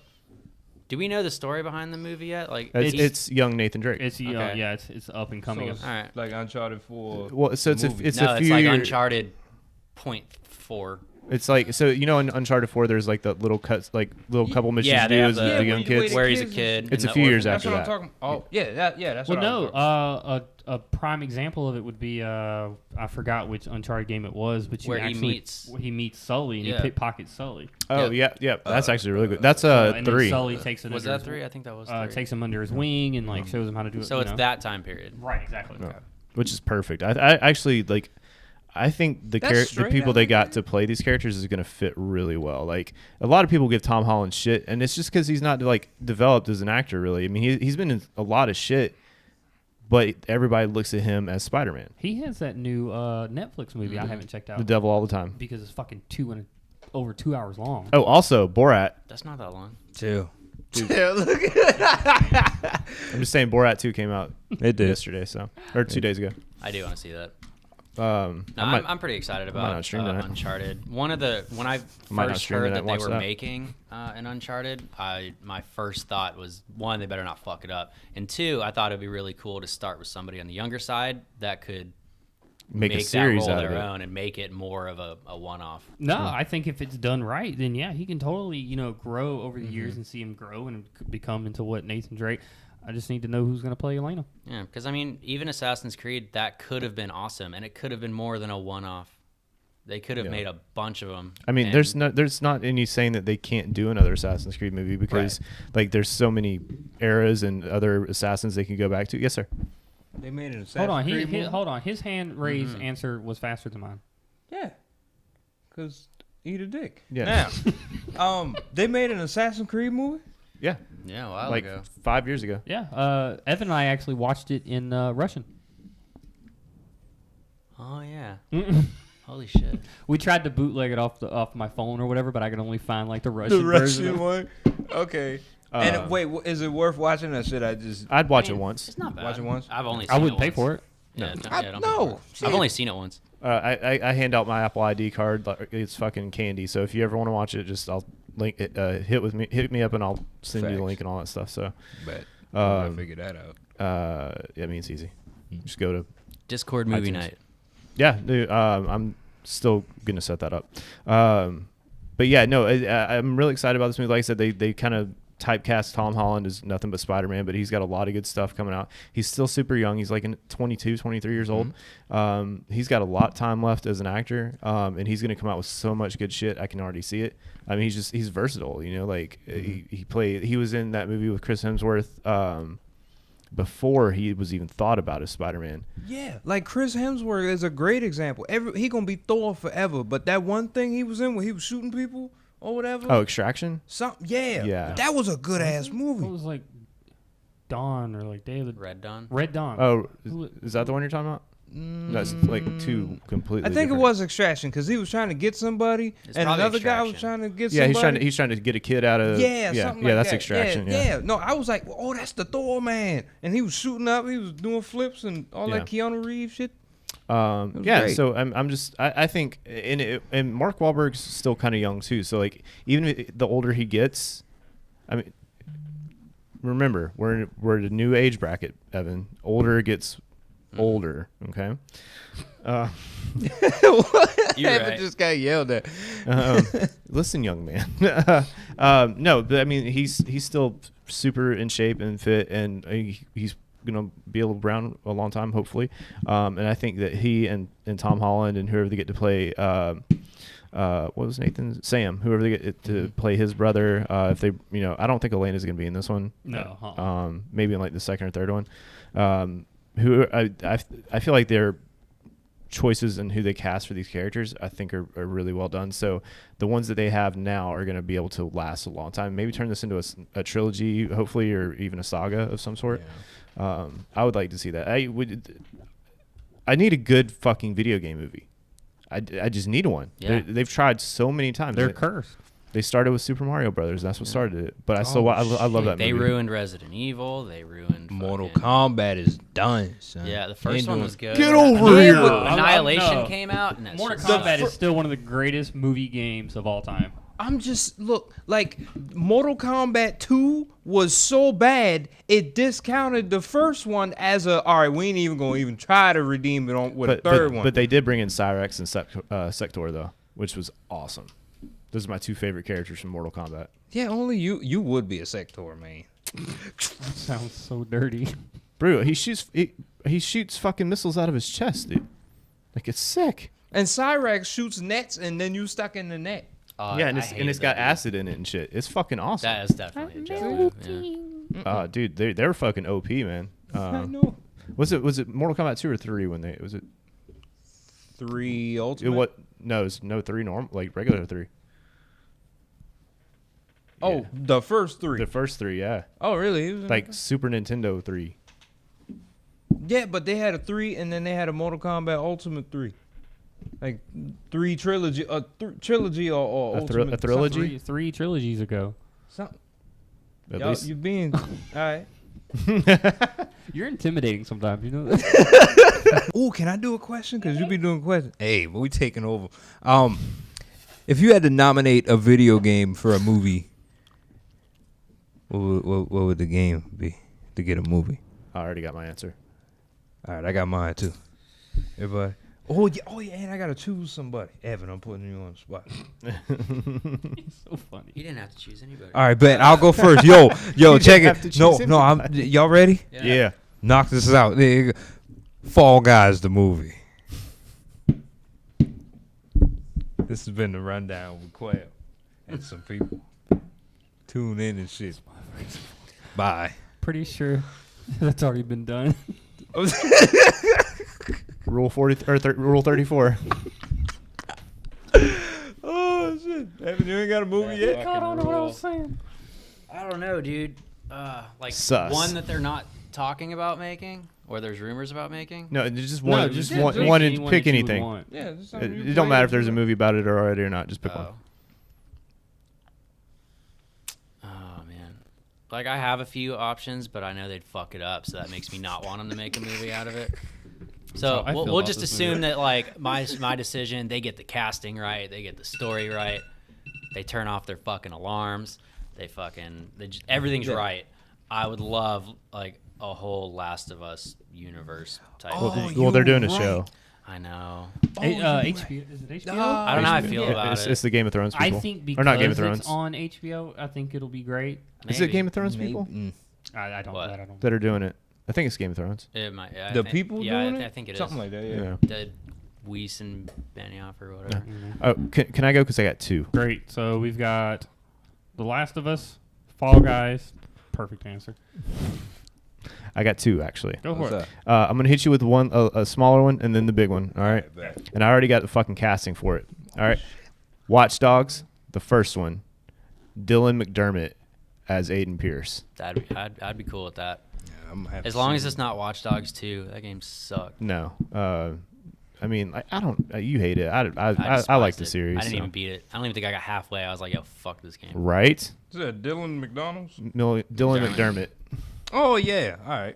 do we know the story behind the movie yet? Like, It's young Nathan Drake. It's Okay. yeah, it's up and coming. So it's all right. like Uncharted 4. Well, so it's movie. it's No, a it's few like years. Uncharted .4. It's like so you know in Uncharted 4 there's like the little cuts like little couple missions yeah, you they do have as the- the young wait, kids. Where he's a kids- kid. It's in a the few years orphanage. That's after what I'm that. talking. Oh, yeah, that's Well, what I'm no, talking. a prime example of it would be I forgot which Uncharted game it was, but Where he actually, he meets Sully and Yeah. he pickpockets Sully. Oh yeah. That's actually really good. That's And then 3. Sully takes it. Was under that his- 3? I think that was 3. Takes him under his wing and like shows him how to do it. So you it's know? that time period. Right, exactly. No. Which is perfect. I actually like. I think the That's the straight people they out got to play these characters is going to fit really well. Like a lot of people give Tom Holland shit, and it's just because he's not like developed as an actor. Really, I mean, he's been in a lot of shit, but everybody looks at him as Spider-Man, He has that new Netflix movie I haven't checked out the devil all the time. because it's fucking over 2 hours long. Oh, also Borat. That's not that long. Chill. I'm just saying Borat 2 came out It yesterday, or 2 days ago. I do want to see that. I No, might- I'm pretty excited might about not stream tonight. Uncharted. When I might not first stream heard tonight, that they watch were that. making an Uncharted, my first thought was, 1, they better not fuck it up, and 2, I thought it'd be really cool to start with somebody on the younger side that could make a series that role out of their it. own and make it more of a one-off. No, I think if it's done right, then yeah, he can totally grow over the years and see him grow and become into what Nathan Drake. I just need to know who's going to play Elena. Yeah, because I mean, even Assassin's Creed, that could have been awesome, and it could have been more than a one-off. They could have Yeah. made a bunch of them. I mean, there's not any saying that they can't do another Assassin's Creed movie because like there's so many eras and other assassins they can go back to. Yes, sir. They made an Assassin's Hold on, Creed movie? hold on. His hand raised answer was faster than mine. Yeah. Because eat a dick. Yeah. Now, they made an Assassin's Creed movie? Yeah, Yeah, a while like ago. 5 years ago. Yeah, Evan and I actually watched it in Russian. Oh yeah. Holy shit. We tried to bootleg it off my phone or whatever, but I could only find like the Russian version. of it. one? Okay. And wait, is it worth watching or should I just... I'd watch I mean, it once. It's not bad. Watch it once? I've only. I Seen wouldn't it pay once. for it. Yeah, I- don't pay no, for it. shit. I've only seen it once. I hand out my Apple ID card. Like, it's fucking candy. So if you ever want to watch it, just I'll link it. Hit me up and I'll send you the Facts. link and all that stuff. So Bet. I figure that out. yeah, I mean it's easy. Just go to Discord movie iTunes. night. yeah. Dude, I'm still gonna set that up. But yeah, no, I'm really excited about this movie. Like I said, they kind of typecast Tom Holland as nothing but Spider-Man, but he's got a lot of good stuff coming out. He's still super young. He's like 22, 23 years old. He's got a lot of time left as an actor, and he's going to come out with so much good shit. I can already see it. I mean, he's versatile, you know, like he was in that movie with Chris Hemsworth before he was even thought about as Spider-Man. Yeah, like Chris Hemsworth is a great example. He going to be Thor forever, but that one thing he was in when he was shooting people or whatever. Oh, Extraction? Yeah. That was a good ass It movie. was like Dawn or like Day of the Red Dawn. Red Dawn. Oh, is that the one you're talking about? That's like two completely. I think different. it was Extraction because he was trying to get somebody, It's and probably another guy was Extraction. trying to get Yeah, somebody. he's trying to get a kid out of. Something like that's that. Extraction. Yeah. No, I was like, oh, that's the Thor man, and he was shooting up, he was doing flips and all that Keanu Reeves shit. Great. So I think and Mark Wahlberg's still kind of young too. So like even the older he gets, I mean, remember we're at a new age bracket, Evan. Older gets older. Okay. You're Evan right. just got yelled at. Listen, young man. No, but I mean he's still super in shape and fit, and he's gonna be around a long time, hopefully. And I think that he and Tom Holland and whoever they get to play, what was Nathan? Sam, whoever they get to play his brother. If they, I don't think Elena's gonna be in this one. No. Maybe in like the second or third one. Who I feel like their choices and who they cast for these characters, I think are really well done. So the ones that they have now are going to be able to last a long time. Maybe turn this into a trilogy, hopefully, or even a saga of some sort. Yeah. I would like to see that. I need a good fucking video game movie. I just need one. Yeah. They've tried so many times. They're cursed. They started with Super Mario Brothers. That's what started it. But I love that movie. They ruined Resident Evil. They ruined Mortal fucking- Kombat is done, son. Yeah, the first one was good. Get over here. Annihilation No. came out. And Mortal Kombat is still one of the greatest movie games of all time. I'm just like Mortal Kombat 2 was so bad it discounted the first one as all right, we ain't even gonna try to redeem it with a third one. But they did bring in Cyrex and Sector though, which was awesome. Those are my two favorite characters from Mortal Kombat. Yeah, only you would be a Sector, man. Sounds so dirty. Bro, he shoots fucking missiles out of his chest, dude. Like, it's sick. And Cyrax shoots nets and then you stuck in the net. Yeah, and it's got acid in it and shit. It's fucking awesome. That is definitely a joke. Yeah. Dude, they're fucking OP, man. I know. Was it Mortal Kombat 2 or 3 when they was it? 3 Ultimate. It's 3 normal, like regular 3. Oh, Yeah. the first 3. The first 3, yeah. Oh, really? It was Like Super Nintendo 3. yeah, but they had a 3 and then they had a Mortal Kombat Ultimate 3. Like 3 trilogy, trilogy or Ultimate. A trilogy? Three trilogies ago. Something. At Y'all, least. you being all right. You're intimidating sometimes, you know that? Ooh, can I do a question? Because you be doing questions. Hey, but we taking over. If you had to nominate a video game for a movie, what would the game be to get a movie? I already got my answer. All right, I got mine too. Everybody. Oh yeah, and I gotta choose somebody. Evan, I'm putting you on the spot. It's so funny. You didn't have to choose anybody. All right, bet I'll go first. Yo, check have to it. choose No, y'all ready? Yeah. Knock this out. There you go. Fall Guys, the movie. This has been the rundown with Quell and some people. Tune in and shit. Bye. Pretty sure that's already been done. Rule 40 or Rule 34. Oh shit! Evan, you ain't got a movie yet? I don't know what I was saying. I don't know, dude. Like Sus. one that they're not talking about making, or there's rumors about making. No, just one. No, just just one. pick One anyone and pick that you would anything. want. Yeah, just It don't matter if there's a movie about it already or not. Just pick one. Oh man, like I have a few options, but I know they'd fuck it up, so that makes me not want them to make a movie out of it. So how I feel we'll about just this assume movie. that like my decision, they get the casting right, they get the story right, they turn off their fucking alarms, everything's Yeah. right. I would love like a whole Last of Us universe type. Oh, thing. Well, they're doing a right. show. I know. HBO is it HBO? I don't know how I feel about it's, it. It's the Game of Thrones I people. think Or not Game of because Thrones. it's on HBO, I think it'll be great. Is it Game of Thrones people I don't. What? That I don't. that are doing it? I think it's Game of Thrones. It might. Yeah, The people doing it? I think it is. Something like that, yeah. The Weiss and Benioff or whatever. Oh, can I go? Because I got 2. Great. So we've got The Last of Us, Fall Guys. Perfect answer. I got 2 actually. Go for What's it. that? I'm gonna hit you with one, a smaller one, and then the big one. All right. Bet. And I already got the fucking casting for it. All right. Watch Dogs, the first one. Dylan McDermott as Aiden Pierce. I'd be cool with that. Yeah, I'm gonna have As to long see as it. it's not Watch Dogs 2. That game sucked. No. I mean, I don't. You hate it. I despised like the it. series. I didn't so. even beat it. I don't even think I got halfway. I was like, yo, fuck this game. Right. Is that Dylan McDonald's? Dylan McDermott. Oh yeah. All right.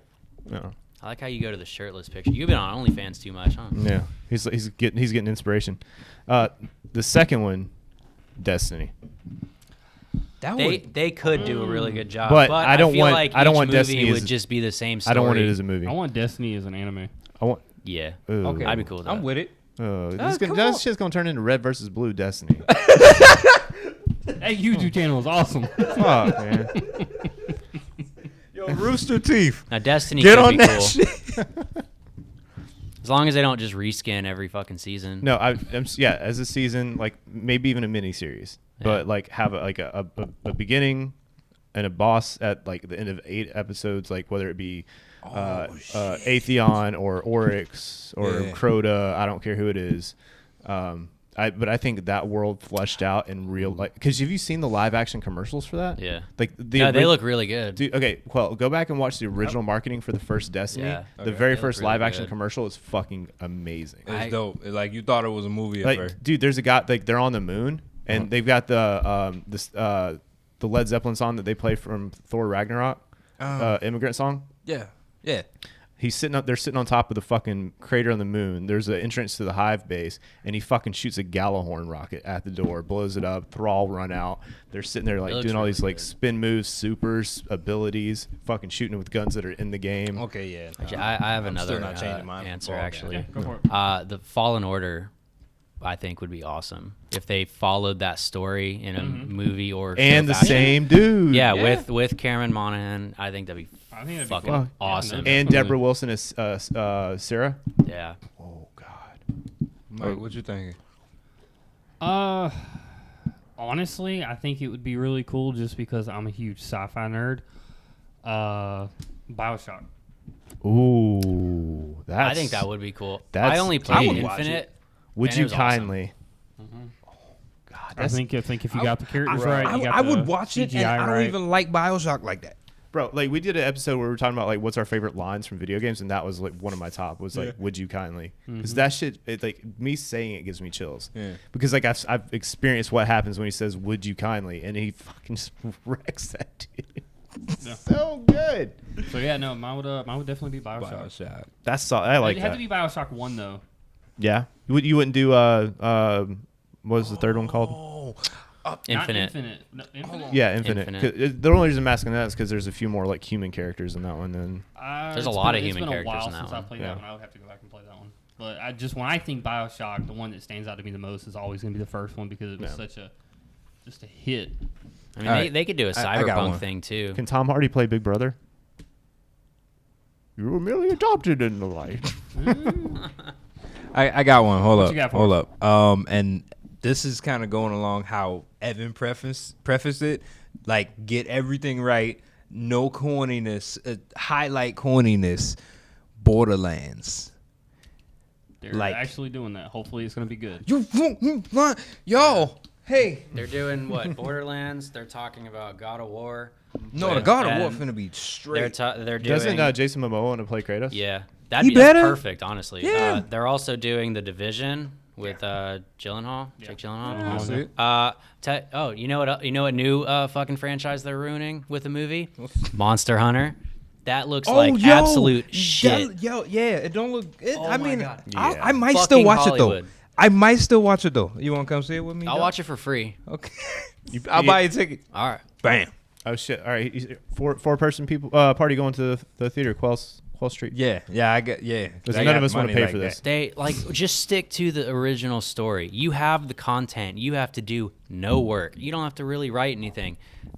No. I like how you go to the shirtless picture. You've been on OnlyFans too much, huh? Yeah. He's getting inspiration. The second one, Destiny. They could do a really good job, But but I don't feel want- like I don't each want movie Destiny would as- just be the same story. I don't want it as a movie. I want Destiny as an anime. I want. Yeah. Ooh. Okay. I'd be cool with that. I'm with it. This shit's gonna turn into Red versus Blue Destiny. That YouTube channel is awesome. Fuck, man. Yo, Rooster Teeth. Now Destiny Get could on be that cool. shit. As long as they don't just reskin every fucking season. No, as a season, like maybe even a mini series, but like have a beginning and a boss at like the end of 8 episodes, like whether it be Atheon or Oryx or Yeah. Crota, I don't care who it is. But I think that world fleshed out in real, like, because have you seen the live action commercials for that? Yeah. Like No, they look really good. Dude, okay, well, go back and watch the original marketing for the first Destiny. Yeah. The Okay. very They look first really live action good. commercial is fucking amazing. It's dope. Like you thought it was a movie at Like, first. dude, there's a guy, like, they're on the moon, and they've got the Led Zeppelin song that they play from Thor Ragnarok, immigrant song. Yeah. Yeah. They're sitting on top of the fucking crater on the moon. There's an entrance to the hive base, and he fucking shoots a Gallahorn rocket at the door, blows it up. Thrall run out. They're sitting there like looks doing all really these like good. spin moves, supers, abilities, fucking shooting with guns that are in the game. Okay. Yeah. Actually, I have I'm another still not changing mine. answer, Okay. actually. Yeah, go for it. The Fallen Order, I think, would be awesome if they followed that story in a movie or And show the fashion. same dude. Yeah, with Cameron Monaghan, I think that'd be I think that'd be fucking cool. awesome. Yeah, And Deborah Wilson is Sarah. Yeah. Oh God. Mike, what you thinking? Honestly, I think it would be really cool just because I'm a huge sci-fi nerd. BioShock. Ooh, that's. I think that would be cool. that's I only deep. played I would watch Infinite. Would and it you was awesome. kindly? God, I that's think if you got the characters right, you got I the would watch it, CGI and I don't right. even like Bioshock like that. bro. Like we did an episode where we were talking about like what's our favorite lines from video games, and that was like one of my top. Was like, "Would you kindly?" Because that shit, like me saying it gives me chills. Yeah. Because like I've experienced what happens when he says "Would you kindly," and he fucking just wrecks that dude. Yeah. So good. So yeah, no, mine would definitely be BioShock. Bioshock. That's I like It had that. to be BioShock 1 though. Yeah. You wouldn't do what was the third one called? Oh, Not Infinite. Infinite. No, Infinite? Yeah, Infinite. Infinite. 'Cause the only reason I'm asking that is because there's a few more like human characters in that one. Then There's a it's lot been- of human It's been a characters while in that since one. I played Yeah. that one. I would have to go back and play that one. But when I think BioShock, the one that stands out to me the most is always going to be the first one because it was just a hit. I mean, All right. they could do a I got cyberpunk one. thing too. can Tom Hardy play Big Brother? You were merely adopted in the light. I got one. Hold What up. you got for Hold us? up. And this is kind of going along how Evan prefaced it. Like, get everything right. No corniness. Highlight corniness. Borderlands. They're Like- actually doing that. Hopefully, it's going to be good. Yo. Hey. They're doing what? Borderlands. They're talking about God of War. No, the God of War And finna be They're straight. they're doing. Doesn't Jason Momoa want to play Kratos? Yeah, that'd He be that's better. perfect. Honestly, Yeah. they're also doing The Division with Gyllenhaal. Yeah. Jake Gyllenhaal. Yeah. That's it. You know what? You know what new fucking franchise they're ruining with the movie? Monster Hunter. That looks like absolute shit. Yeah, it don't look. Oh I my mean, God. I might Fucking still watch Hollywood. it though. I might still watch it though. You want to come see it with me? I'll dog? watch it for free. Okay. I'll buy you a ticket. All right. Bam. Oh shit! All right, four person people party going to the theater. Quell Wall Street. Yeah, I get. Yeah, Because I none got of us want to money pay like for that. this. They just stick to the original story. You have the content. You have to do no work. You don't have to really write anything.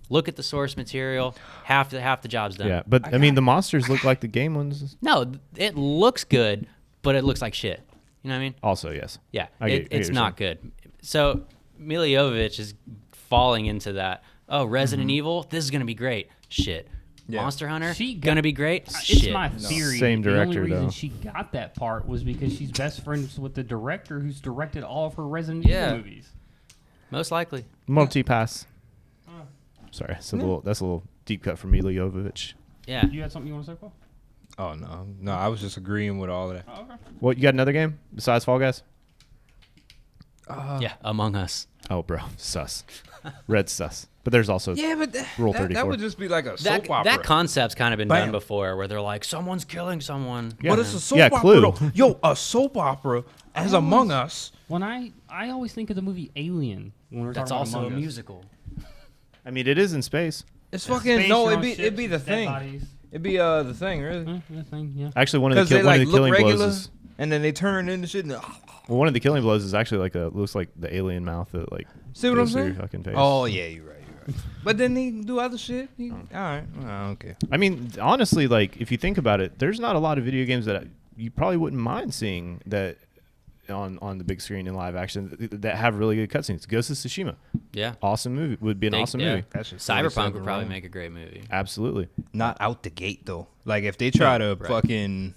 Look at the source material. Half the job's done. Yeah, but I mean, the monsters look like the game ones. No, it looks good, but it looks like shit. You know what I mean? Also, yes. Yeah, I get it's what not good. So Mila Jovovich is falling into that. Oh, Resident Evil, this is gonna be great. Shit. Yeah. Monster Hunter, She got- gonna be great. It's Shit. my theory. Same The director, only reason though. she got that part was because she's best friends with the director who's directed all of her Resident Yeah. Evil movies. Most likely. Multi-pass. Sorry, that's a little deep cut for Mila Jovovich. Yeah. You had something you want to say, Paul? Oh no, I was just agreeing with all of that. Oh, okay. Well, you got another game besides Fall Guys? Yeah. Among Us. Oh, bro, sus. Red sus. But there's also Yeah, but Rule that 34. would just be like a soap That opera. concept's kind of been Bam. done before, where they're like, someone's killing someone. Yeah. But it's a soap Yeah, opera. Clue. Though. Yo, a soap opera as Among Us. When I always think of the movie Alien when we're That's talking also about a Among Us. musical. I mean, it is in space. It's Space, fucking you're no. on It'd be the ships, dead thing. bodies. It'd be the thing, really. That thing, yeah. Actually, one of Because the they one like of the look killing regular, blows is and then they turn into shit. And, well, one of the killing blows is actually looks like the alien mouth that like see what I'm goes through your saying? fucking face. Oh yeah, you're right. But then they do other shit. All right, I don't care. I mean, honestly, like if you think about it, there's not a lot of video games that you probably wouldn't mind seeing that on the big screen in live action that have really good cutscenes. Ghost of Tsushima, Yeah. awesome movie, would be an awesome movie. That's just Cyberpunk 47 would probably wrong. make a great movie. Absolutely. Not out the gate though. Like if they try to Right. fucking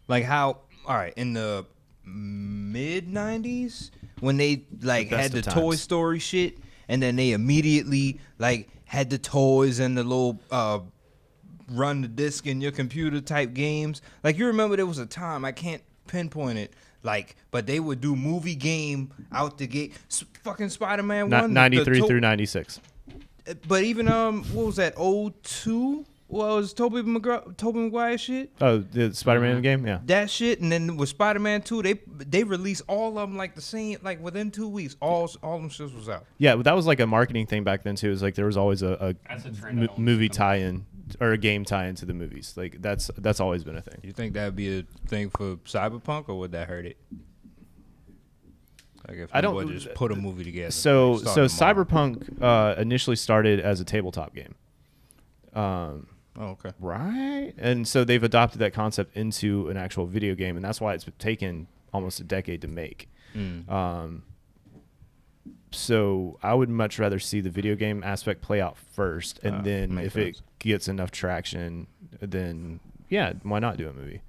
like how all right in the mid '90s when they like The best had the of Toy times. Story shit, and then they immediately like had the toys and the little run the disc in your computer type games. Like you remember there was a time I can't pinpoint it. Like, but they would do movie game out the gate. Fucking Spider-Man 1. 93 through 96. But even what was that? 02 was Tobey Maguire shit. Oh, the Spider-Man game, yeah. That shit, and then with Spider-Man 2, they released all of them like the same, like within 2 weeks. All them shits was out. Yeah, but that was like a marketing thing back then too. It was like there was always a That's a trend I don't movie see. tie-in or a game tie-in to the movies. Like that's always been a thing. You think that'd be a thing for Cyberpunk, or would that hurt it? Like if I I don't- would just put a movie together. So like, start tomorrow. Cyberpunk initially started as a tabletop game. Oh, okay. Right. And so they've adopted that concept into an actual video game, and that's why it's taken almost a decade to make. So I would much rather see the video game aspect play out first, and then makes if sense. it gets enough traction, then yeah, why not do a movie?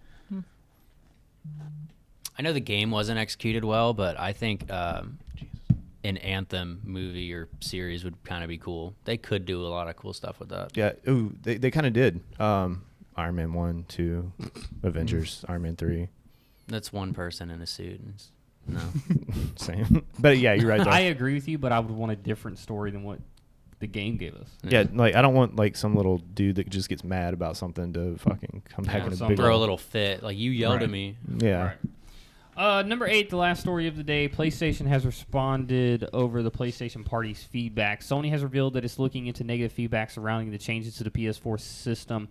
I know the game wasn't executed well, but I think an Anthem movie or series would kind of be cool. They could do a lot of cool stuff with that. Yeah. Ooh, they kind of did. Iron Man 1, 2, Avengers, Iron Man 3. That's one person in a suit. And no. Same. But yeah, you're right. Though. I agree with you, but I would want a different story than what the game gave us. Yeah, like I don't want like some little dude that just gets mad about something to fucking come back Yeah, in a some big Throw a old- little fit. Like, you yelled Right. at me. Yeah. Number 8, the last story of the day. PlayStation has responded over the PlayStation Party's feedback. Sony has revealed that it's looking into negative feedback surrounding the changes to the PS4 system,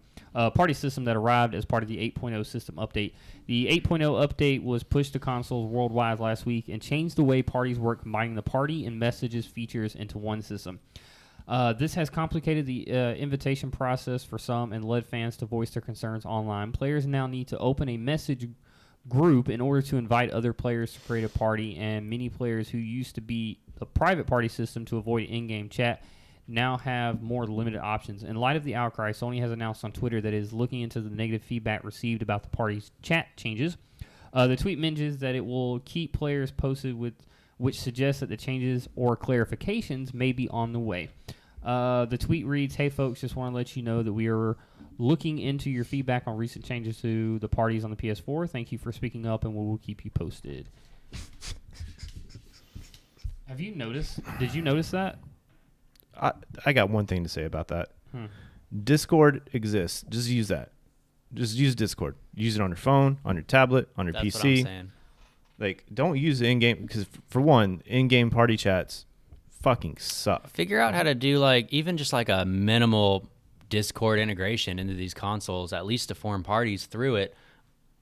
party system that arrived as part of the 8.0 system update. The 8.0 update was pushed to consoles worldwide last week and changed the way parties work, combining the party and messages features into one system. This has complicated the invitation process for some and led fans to voice their concerns online. Players now need to open a message group in order to invite other players to create a party, and many players who used to be a private party system to avoid in-game chat now have more limited options. In light of the outcry, Sony has announced on Twitter that it is looking into the negative feedback received about the party's chat changes. The tweet mentions that it will keep players posted with which suggests that the changes or clarifications may be on the way. The tweet reads, "Hey folks, just want to let you know that we are looking into your feedback on recent changes to the parties on the PS4. Thank you for speaking up, and we will keep you posted." Have you noticed? Did you notice that? I got one thing to say about that. Discord exists. Just use that. Just use Discord. Use it on your phone, on your tablet, on your That's PC. what I'm saying. Like, don't use the in-game because, for one, in-game party chats fucking suck. Figure out how to do, like, even just like a minimal Discord integration into these consoles, at least to form parties through it.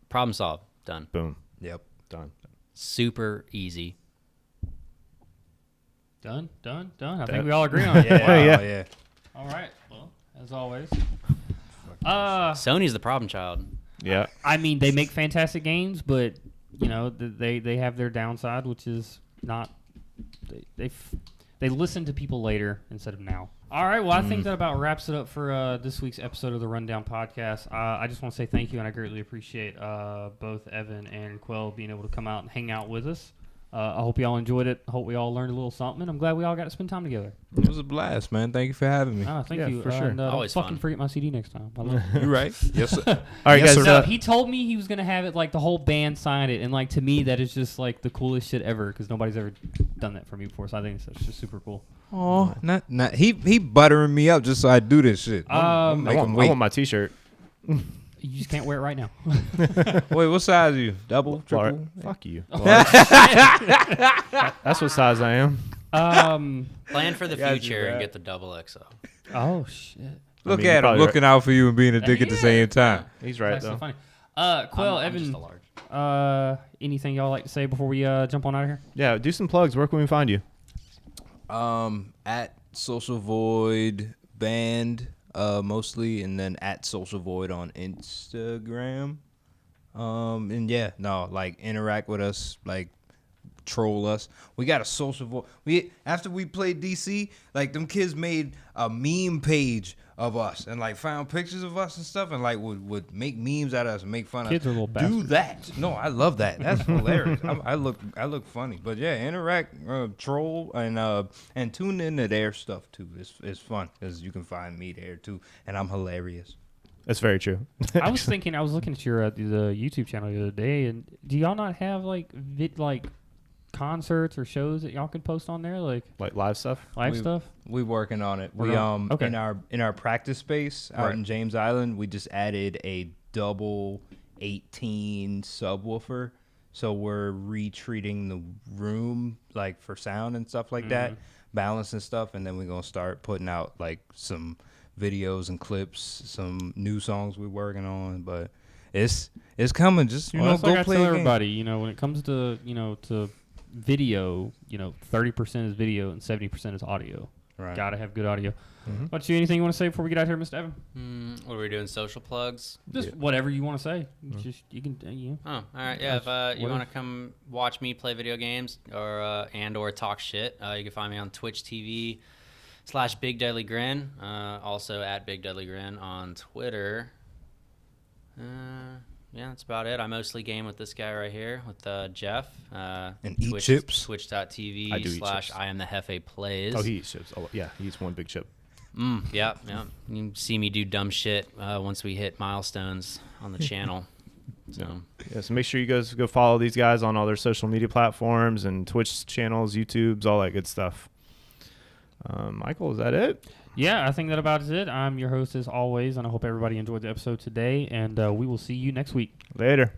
Problem solved. Done. Boom. Yep. Done. Super easy. Done. I think we all agree on it. Yeah. All right. Well, as always. Sony's the problem child. Yeah. I mean, they make fantastic games, but you know they have their downside, which is not they listen to people later instead of now. All right, well, I think that about wraps it up for this week's episode of the Rundown Podcast. I just want to say thank you, and I greatly appreciate both Evan and Quell being able to come out and hang out with us. I hope y'all enjoyed it. I hope we all learned a little something. I'm glad we all got to spend time together. It was a blast, man. Thank you for having me. Thank you. for sure. And, Always don't fucking fun. forget my CD next time. I love it. You right? Yes, sir. All right, Yes, guys. sir. No, he told me he was going to have it, like, the whole band sign it. And, like, to me, that is just, like, the coolest shit ever because nobody's ever done that for me before. So I think it's just super cool. Oh, not he buttering me up just so I do this shit. I want my T-shirt. You just can't wear it right now. Wait, what size are you? Double, triple? Fuck you. That's what size I am. Plan for the Guys do future and that. get the double XL. Oh, shit. Look I mean, you're at him probably looking out for you and being a dick at the same time. He's right, That's so though. funny. Quell, I'm just Evan, a large. anything y'all like to say before we jump on out of here? Yeah, do some plugs. Where can we find you? At Social Void Band, mostly, and then at Social Void on Instagram. And yeah, no, like interact with us, like troll us. We got a Social Void. After we played DC, like them kids made a meme page of us and like found pictures of us and stuff and like would make memes out of us and make fun Kids of are little do bastards. that. No, I love that. That's hilarious. I look funny. But yeah, interact, troll, and tune into their stuff too. It's fun because you can find me there too, and I'm hilarious. That's very true. I was looking at your the YouTube channel the other day, and do y'all not have like concerts or shows that y'all could post on there, like Like live stuff? stuff? We working on it. We Okay. in our practice space out Right. in James Island, we just added a double 18 subwoofer. So we're retreating the room like for sound and stuff like that, balance and stuff, and then we're gonna start putting out like some videos and clips, some new songs we're working on. But it's coming. Just That's go like I play tell a game. everybody. When it comes to to video, 30% is video and 70% is audio. Right. Gotta have good audio. But anything you want to say before we get out here, Mr. Evan? What are we doing? Social plugs? Just whatever you want to say. Just you can. Oh, all right. Yeah, if you want to come watch me play video games or talk shit, you can find me on Twitch TV /Big Deadly Grin. Also at Big Deadly Grin on Twitter. Yeah, that's about it. I mostly game with this guy right here, with Jeff. And eat chips. Twitch.tv I do eat chips. /I am the Hefe plays. Oh, he eats chips. Oh, yeah, he eats one big chip. Yeah. You can see me do dumb shit once we hit milestones on the channel. So Yeah, so make sure you guys go follow these guys on all their social media platforms and Twitch channels, YouTubes, all that good stuff. Michael, is that it? Yeah, I think that about is it. I'm your host as always, and I hope everybody enjoyed the episode today. And we will see you next week. Later.